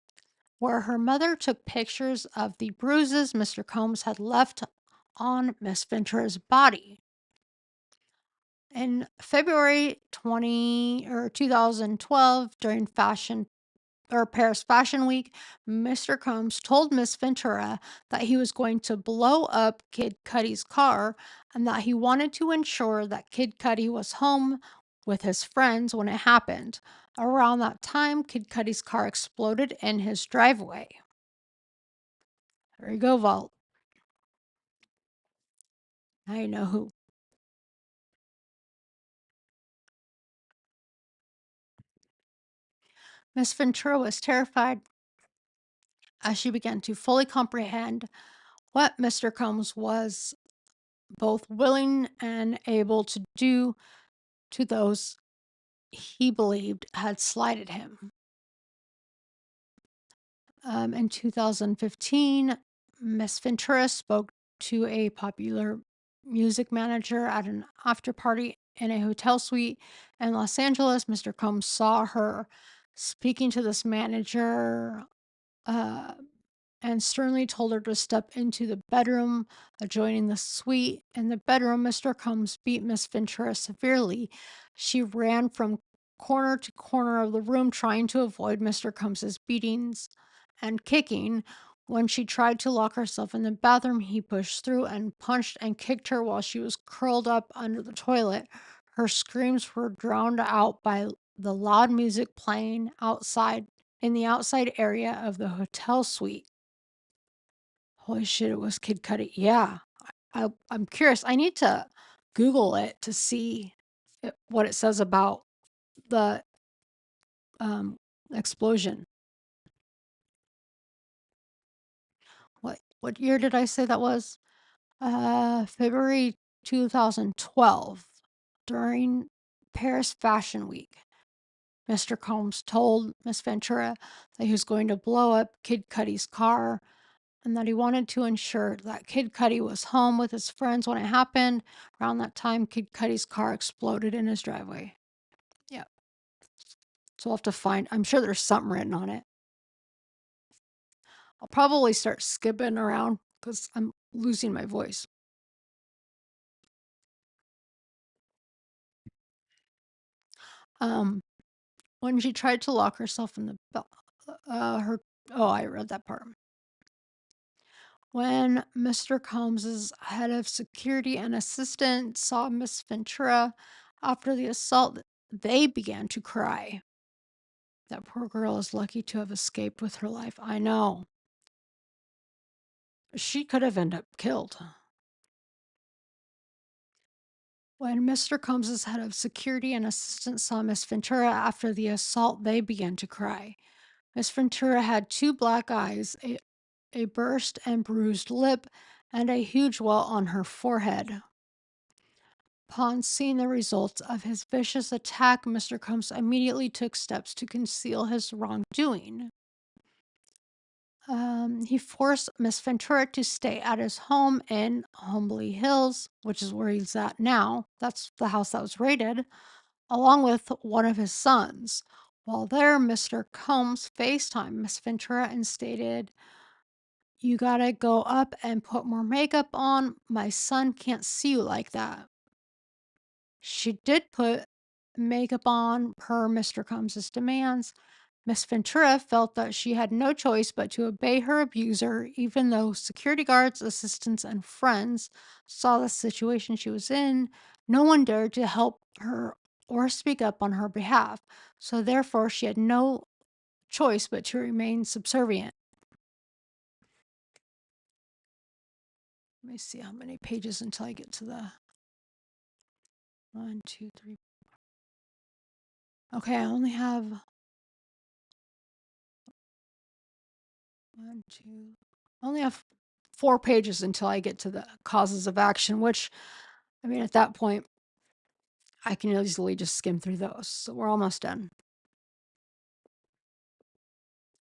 where her mother took pictures of the bruises Mr. Combs had left on Miss Ventura's body. In February 2012, during Paris Fashion Week, Mr. Combs told Miss Ventura that he was going to blow up Kid Cudi's car and that he wanted to ensure that Kid Cudi was home with his friends when it happened. Around that time, Kid Cudi's car exploded in his driveway. There you go, Vault. Now you know who. Miss Ventura was terrified as she began to fully comprehend what Mr. Combs was both willing and able to do to those he believed had slighted him. In 2015, Miss Ventura spoke to a popular music manager at an after party in a hotel suite in Los Angeles. Mr. Combs saw her speaking to this manager and sternly told her to step into the bedroom adjoining the suite. In the bedroom, Mr. Combs beat Miss Ventura severely. She ran from corner to corner of the room trying to avoid Mr. Combs's beatings and kicking. When she tried to lock herself in the bathroom, he pushed through and punched and kicked her while she was curled up under the toilet. Her screams were drowned out by the loud music playing outside in the outside area of the hotel suite. Holy shit, it was Kid Cudi. Yeah. I'm curious. I need to Google it to see what it says about the explosion. What year did I say that was? February 2012, during Paris Fashion Week. Mr. Combs told Miss Ventura that he was going to blow up Kid Cudi's car and that he wanted to ensure that Kid Cudi was home with his friends when it happened. Around that time, Kid Cudi's car exploded in his driveway. Yeah. So we'll have to find, I'm sure there's something written on it. I'll probably start skipping around because I'm losing my voice. When she tried to lock herself in the I read that part. When Mr. Combs's head of security and assistant saw Miss Ventura after the assault, they began to cry. That poor girl is lucky to have escaped with her life. I know. She could have ended up killed. When Mr. Combs's head of security and assistant saw Miss Ventura after the assault, they began to cry. Miss Ventura had 2 black eyes, a burst and bruised lip, and a huge welt on her forehead. Upon seeing the results of his vicious attack, Mr. Combs immediately took steps to conceal his wrongdoing. He forced Miss Ventura to stay at his home in Homely Hills, which is where he's at now. That's the house that was raided, along with one of his sons. While there, Mr. Combs FaceTimed Miss Ventura and stated, "You gotta go up and put more makeup on. My son can't see you like that." She did put makeup on per Mr. Combs's demands. Miss Ventura felt that she had no choice but to obey her abuser, even though security guards, assistants, and friends saw the situation she was in. No one dared to help her or speak up on her behalf, so therefore she had no choice but to remain subservient. Let me see how many pages until I get to the 1, 2, 3. Okay, I only have 1, 2. I only have 4 pages until I get to the causes of action, which, I mean, at that point, I can easily just skim through those. So we're almost done.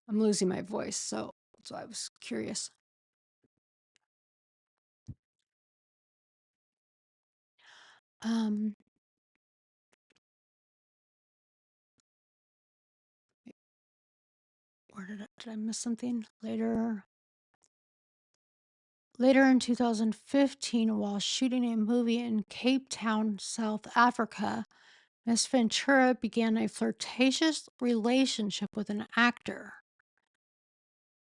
I'm losing my voice, so that's why I was curious. Where did I miss something? Later in 2015, while shooting a movie in Cape Town, South Africa, Miss Ventura began a flirtatious relationship with an actor.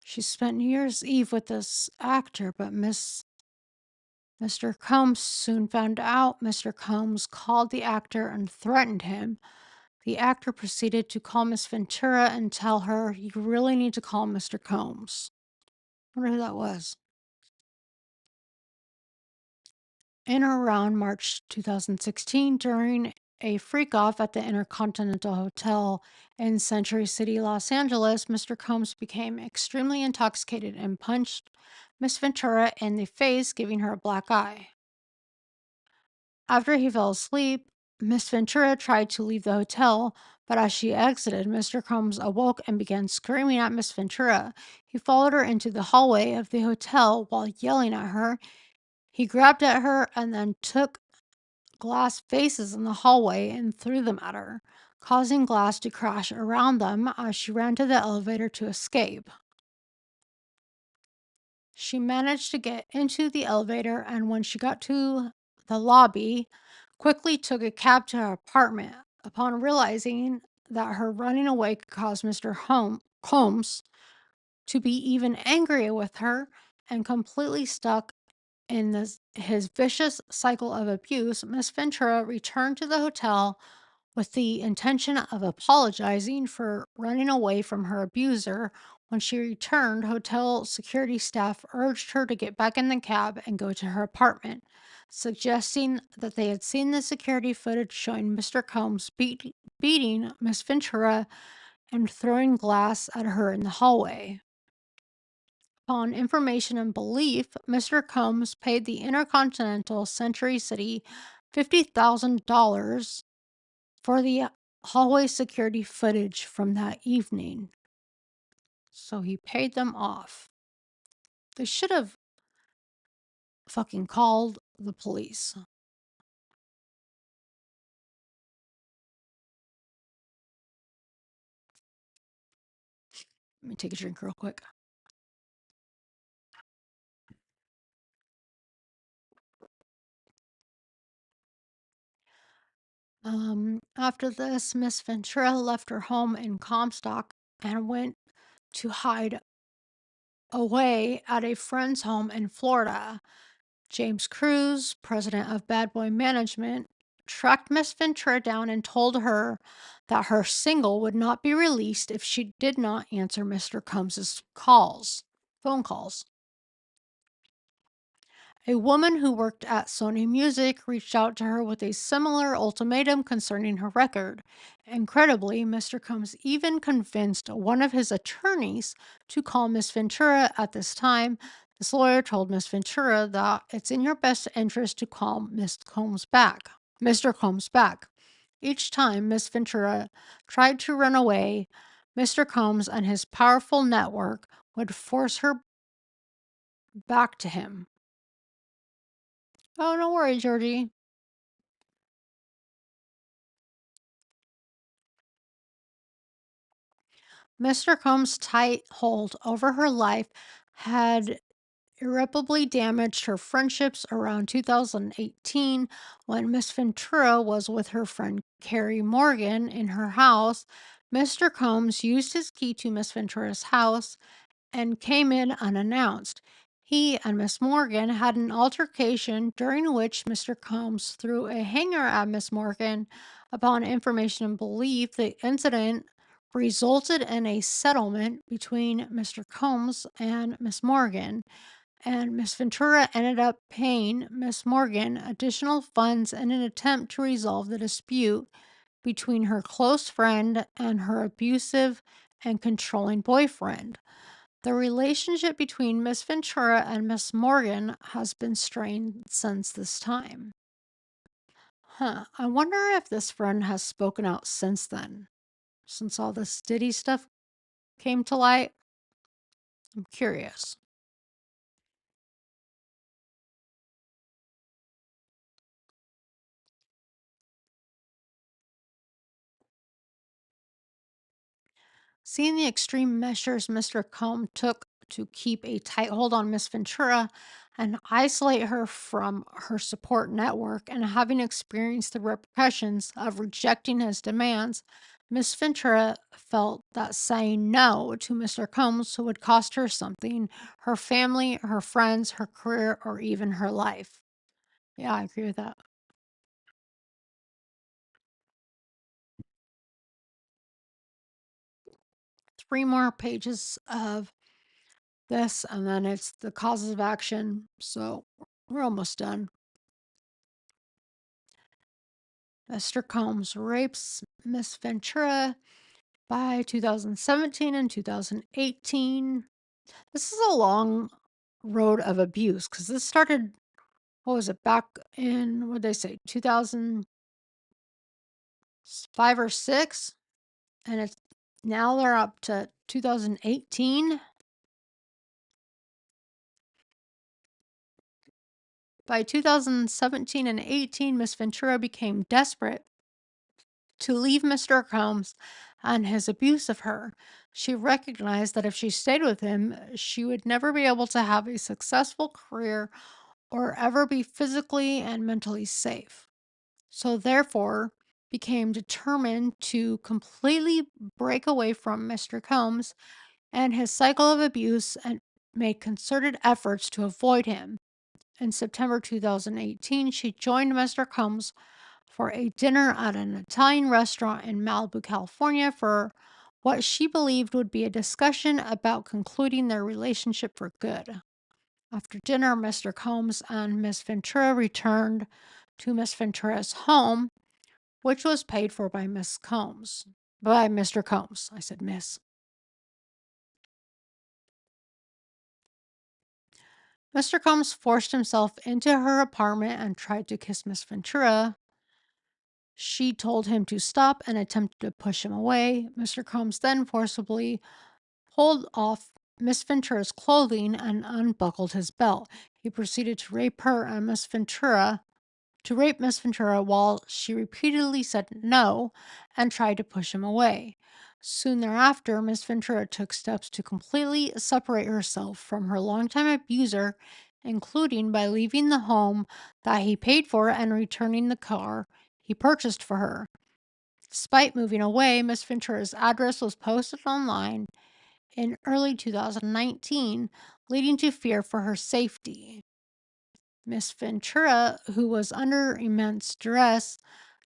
She spent New Year's Eve with this actor, but Mr. Combs soon found out. Mr. Combs called the actor and threatened him. The actor proceeded to call Miss Ventura and tell her, "You really need to call Mr. Combs." I wonder who that was. In or around March 2016, during a freak-off at the Intercontinental Hotel in Century City, Los Angeles, Mr. Combs became extremely intoxicated and punched Miss Ventura in the face, giving her a black eye. After he fell asleep, Miss Ventura tried to leave the hotel, but as she exited, Mr. Combs awoke and began screaming at Miss Ventura. He followed her into the hallway of the hotel while yelling at her. He grabbed at her and then took glass vases in the hallway and threw them at her, causing glass to crash around them as she ran to the elevator to escape. She managed to get into the elevator, and when she got to the lobby, quickly took a cab to her apartment. Upon realizing that her running away could cause Mr. Combs to be even angrier with her and completely stuck in his vicious cycle of abuse, Miss Ventura returned to the hotel with the intention of apologizing for running away from her abuser. When she returned, hotel security staff urged her to get back in the cab and go to her apartment, suggesting that they had seen the security footage showing Mr. Combs beating Miss Ventura and throwing glass at her in the hallway. Upon information and belief, Mr. Combs paid the Intercontinental Century City $50,000 for the hallway security footage from that evening. So he paid them off. They should have fucking called the police. Let me take a drink real quick. After this, Miss Ventura left her home in Comstock and went to hide away at a friend's home in Florida. James Cruz, president of Bad Boy Management, tracked Miss Ventura down and told her that her single would not be released if she did not answer Mr. Combs's phone calls. A woman who worked at Sony Music reached out to her with a similar ultimatum concerning her record. Incredibly, Mr. Combs even convinced one of his attorneys to call Miss Ventura at this time. This lawyer told Miss Ventura that it's in your best interest to call Mr. Combs back. Each time Miss Ventura tried to run away, Mr. Combs and his powerful network would force her back to him. Oh, don't worry, Georgie. Mr. Combs' tight hold over her life had irreparably damaged her friendships around 2018 when Miss Ventura was with her friend Carrie Morgan in her house. Mr. Combs used his key to Miss Ventura's house and came in unannounced. He and Miss Morgan had an altercation during which Mr. Combs threw a hanger at Miss Morgan. Upon information and belief, the incident resulted in a settlement between Mr. Combs and Miss Morgan, and Miss Ventura ended up paying Miss Morgan additional funds in an attempt to resolve the dispute between her close friend and her abusive and controlling boyfriend. The relationship between Miss Ventura and Miss Morgan has been strained since this time. I wonder if this friend has spoken out since then, since all this Diddy stuff came to light. I'm curious. Seeing the extreme measures Mr. Combe took to keep a tight hold on Miss Ventura and isolate her from her support network, and having experienced the repercussions of rejecting his demands, Miss Ventura felt that saying no to Mr. Combs would cost her something: her family, her friends, her career, or even her life. Yeah, I agree with that. 3 more pages of this, and then it's the causes of action. So we're almost done. Mr. Combs rapes Miss Ventura by 2017 and 2018. This is a long road of abuse because this started, what was it, back in, what did they say, 2005 or 6? And it's now they're up to 2018. By 2017 and 18, Miss Ventura became desperate to leave Mr. Combs and his abuse of her. She recognized that if she stayed with him, she would never be able to have a successful career or ever be physically and mentally safe. So therefore, became determined to completely break away from Mr. Combs and his cycle of abuse, and made concerted efforts to avoid him. In September 2018, she joined Mr. Combs for a dinner at an Italian restaurant in Malibu, California, for what she believed would be a discussion about concluding their relationship for good. After dinner, Mr. Combs and Miss Ventura returned to Miss Ventura's home, which was paid for by Mr. Combs. I said Miss. Mr. Combs forced himself into her apartment and tried to kiss Miss Ventura. She told him to stop and attempted to push him away. Mr. Combs then forcibly pulled off Miss Ventura's clothing and unbuckled his belt. He proceeded to rape Miss Ventura while she repeatedly said no and tried to push him away. Soon thereafter, Miss Ventura took steps to completely separate herself from her longtime abuser, including by leaving the home that he paid for and returning the car he purchased for her. Despite moving away, Miss Ventura's address was posted online in early 2019, leading to fear for her safety. Miss Ventura, who was under immense duress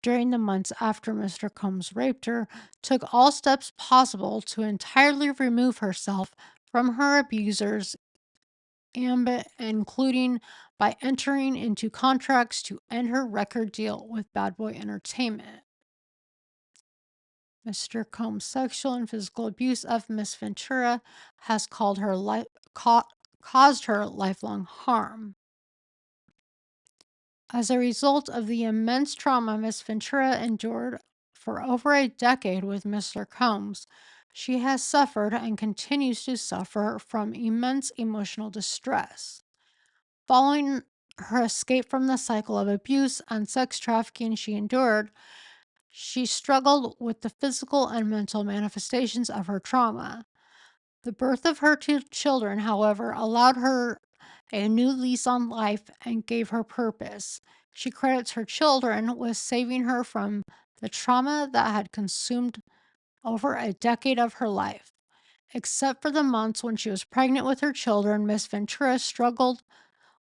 during the months after Mr. Combs raped her, took all steps possible to entirely remove herself from her abuser's ambit, including by entering into contracts to end her record deal with Bad Boy Entertainment. Mr. Combs' sexual and physical abuse of Miss Ventura has caused her lifelong harm. As a result of the immense trauma Miss Ventura endured for over a decade with Mr. Combs, she has suffered and continues to suffer from immense emotional distress. Following her escape from the cycle of abuse and sex trafficking she endured, she struggled with the physical and mental manifestations of her trauma. The birth of her 2 children, however, allowed her a new lease on life and gave her purpose. She credits her children with saving her from the trauma that had consumed over a decade of her life. Except for the months when she was pregnant with her children, Miss Ventura struggled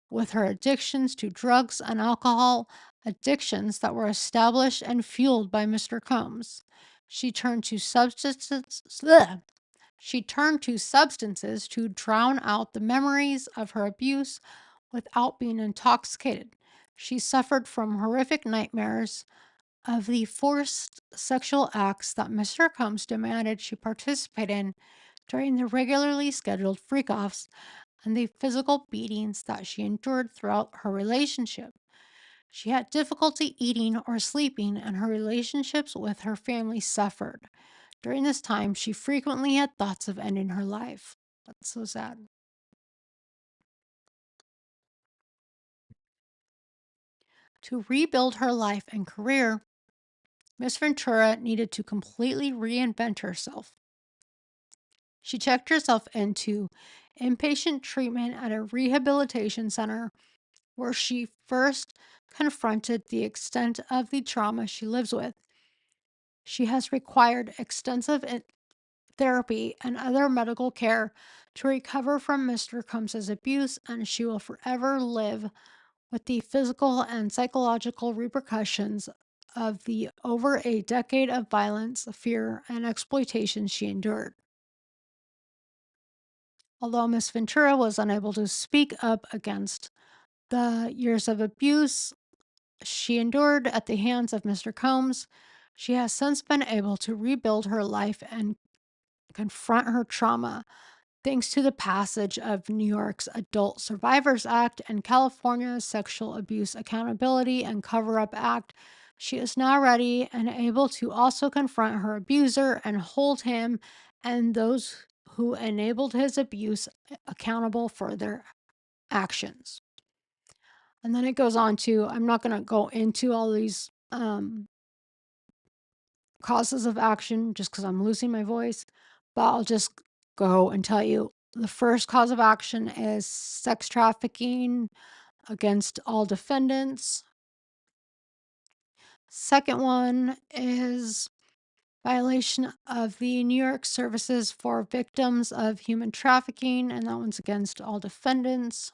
with her addictions to drugs and alcohol, addictions that were established and fueled by Mr. Combs. She turned to substances. She turned to substances to drown out the memories of her abuse without being intoxicated. She suffered from horrific nightmares of the forced sexual acts that Mr. Combs demanded she participate in during the regularly scheduled freak-offs and the physical beatings that she endured throughout her relationship. She had difficulty eating or sleeping, and her relationships with her family suffered. During this time, she frequently had thoughts of ending her life. That's so sad. To rebuild her life and career, Miss Ventura needed to completely reinvent herself. She checked herself into inpatient treatment at a rehabilitation center where she first confronted the extent of the trauma she lives with. She has required extensive therapy and other medical care to recover from Mr. Combs's abuse, and she will forever live with the physical and psychological repercussions of the over a decade of violence, fear, and exploitation she endured. Although Miss Ventura was unable to speak up against the years of abuse she endured at the hands of Mr. Combs, she has since been able to rebuild her life and confront her trauma. Thanks to the passage of New York's Adult Survivors Act and California's Sexual Abuse Accountability and Cover Up Act, she is now ready and able to also confront her abuser and hold him and those who enabled his abuse accountable for their actions. And then it goes on to, I'm not going to go into all these causes of action just because I'm losing my voice, but I'll just go and tell you the first cause of action is sex trafficking against all defendants. Second one is violation of the New York Services for Victims of Human Trafficking, and that one's against all defendants.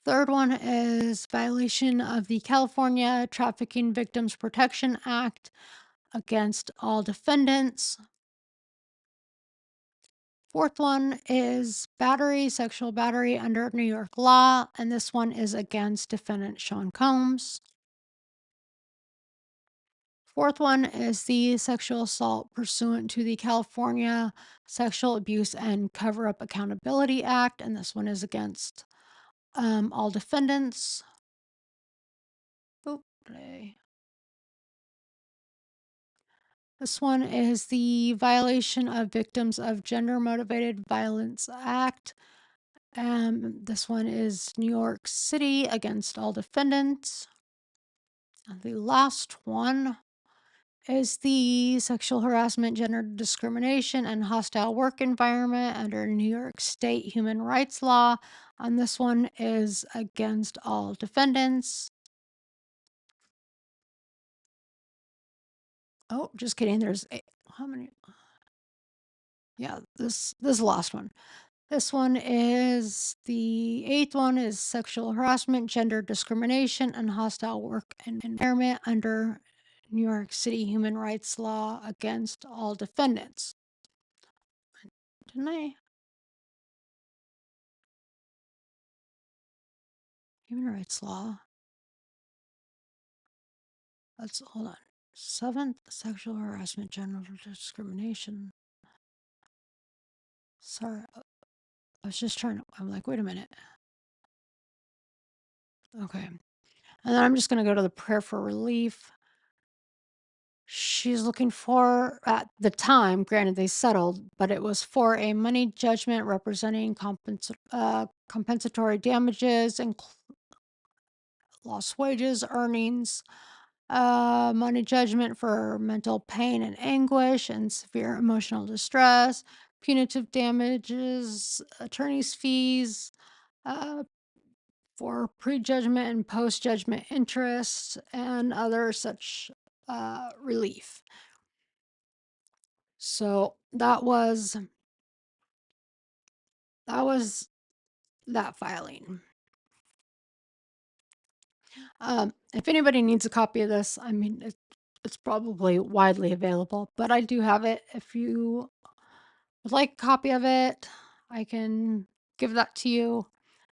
Third one is violation of the California Trafficking Victims Protection Act against all defendants. Fourth one is battery, sexual battery under New York law, and this one is against defendant Sean Combs. Fourth one is the sexual assault pursuant to the California Sexual Abuse and Cover Up Accountability Act, and this one is against all defendants. This one is the violation of Victims of Gender Motivated Violence Act. This one is New York City against all defendants. And the last one is the sexual harassment, gender discrimination, and hostile work environment under New York State human rights law. And this one is against all defendants. Oh, just kidding. There's how many? Yeah, this is the last one. This one is the eighth one is sexual harassment, gender discrimination, and hostile work environment under New York City human rights law against all defendants. Didn't I? Human rights law. Let's hold on. Seventh, sexual harassment, gender discrimination. Sorry, I was just trying to. I'm like, wait a minute. Okay. And then I'm just going to go to the prayer for relief. She's looking for, at the time, granted they settled, but it was for a money judgment representing compensatory damages and lost wages, earnings, money judgment for mental pain and anguish and severe emotional distress, punitive damages, attorney's fees, uh, for prejudgment and post-judgment interest, and other such relief. So that was that filing. If anybody needs a copy of this, I mean, it's probably widely available, but I do have it. If you would like a copy of it, I can give that to you.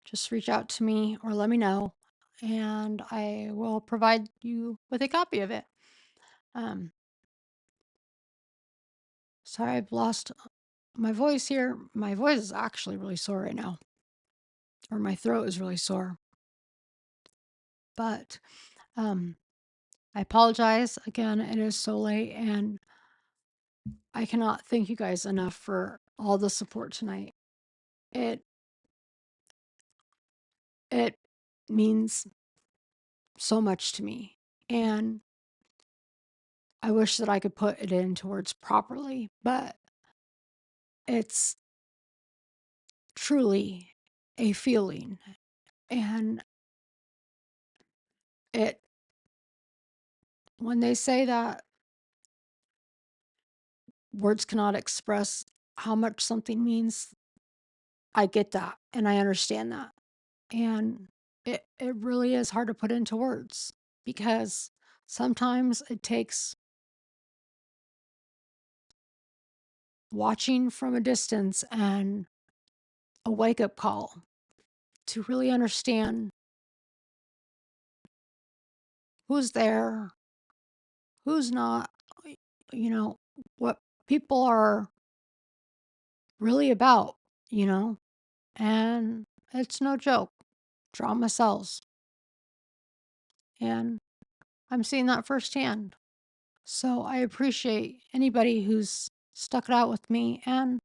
Just reach out to me or let me know, and I will provide you with a copy of it. Sorry, I've lost my voice here. My voice is actually really sore right now, or my throat is really sore. But I apologize again. It is so late, and I cannot thank you guys enough for all the support tonight. It means so much to me, and I wish that I could put it into words properly, but it's truly a feeling, and it when they say that words cannot express how much something means, I get that and I understand that. And it really is hard to put into words because sometimes it takes watching from a distance and a wake up call to really understand who's there, who's not, you know, what people are really about, you know, and it's no joke. Drama sells. And I'm seeing that firsthand. So I appreciate anybody who's stuck it out with me and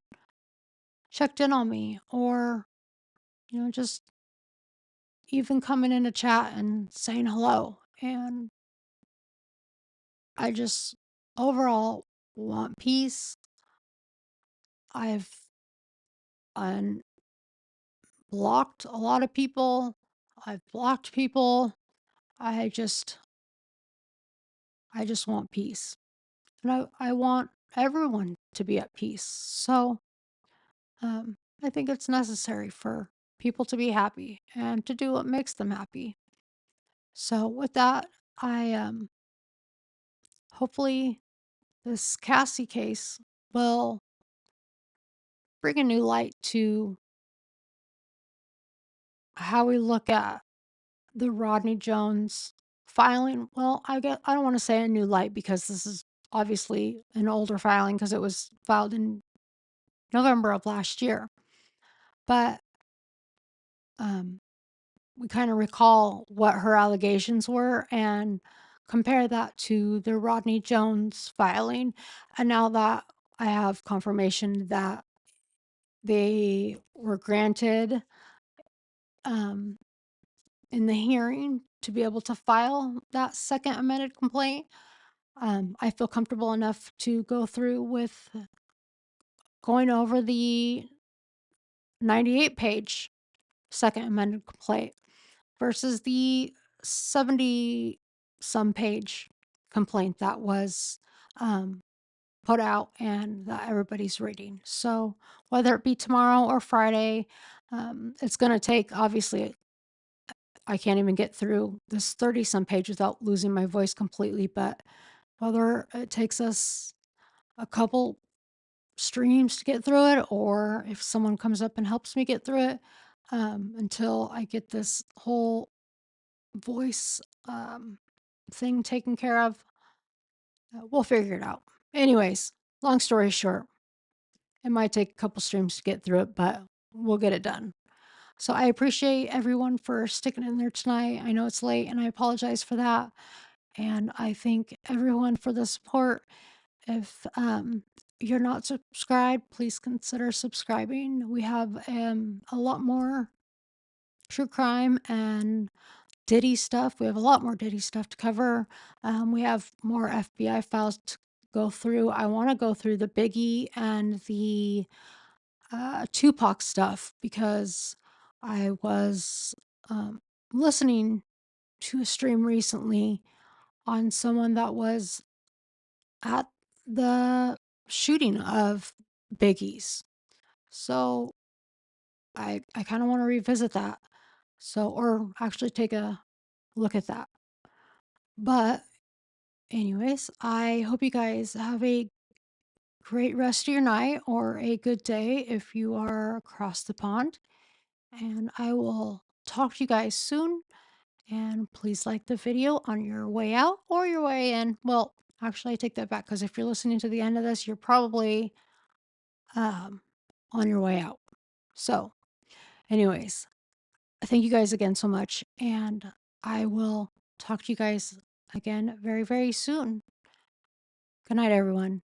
checked in on me or, just even coming in to chat and saying hello. And I just overall want peace. I've unblocked a lot of people. I've blocked people. I just want peace. And I want everyone to be at peace. So I think it's necessary for people to be happy and to do what makes them happy. So with that, I hopefully this Cassie case will bring a new light to how we look at the Rodney Jones filing. Well, I don't want to say a new light because this is obviously an older filing because it was filed in November of last year. But we kind of recall what her allegations were and compare that to the Rodney Jones filing. And now that I have confirmation that they were granted in the hearing to be able to file that second amended complaint, I feel comfortable enough to go through with going over the 98-page second amended complaint versus the 70 some page complaint that was put out and that everybody's reading. So whether it be tomorrow or Friday, it's going to take, obviously, I can't even get through this 30 some page without losing my voice completely. But whether it takes us a couple streams to get through it, or if someone comes up and helps me get through it, until I get this whole voice thing taken care of, we'll figure it out. Anyways, long story short, it might take a couple streams to get through it, but we'll get it done. So I appreciate everyone for sticking in there tonight. I know it's late and I apologize for that. And I thank everyone for the support. If you're not subscribed, please consider subscribing. We have a lot more true crime and Diddy stuff. We have a lot more Diddy stuff to cover. We have more FBI files to go through. I want to go through the Biggie and the Tupac stuff because I was listening to a stream recently on someone that was at the shooting of Biggie's. So I kind of want to revisit that. So, or actually take a look at that. But anyways, I hope you guys have a great rest of your night or a good day if you are across the pond. And I will talk to you guys soon. And please like the video on your way out or your way in. Well, actually, I take that back because if you're listening to the end of this, you're probably um, on your way out. So, anyways, thank you guys again so much. And I will talk to you guys again very, very soon. Good night, everyone.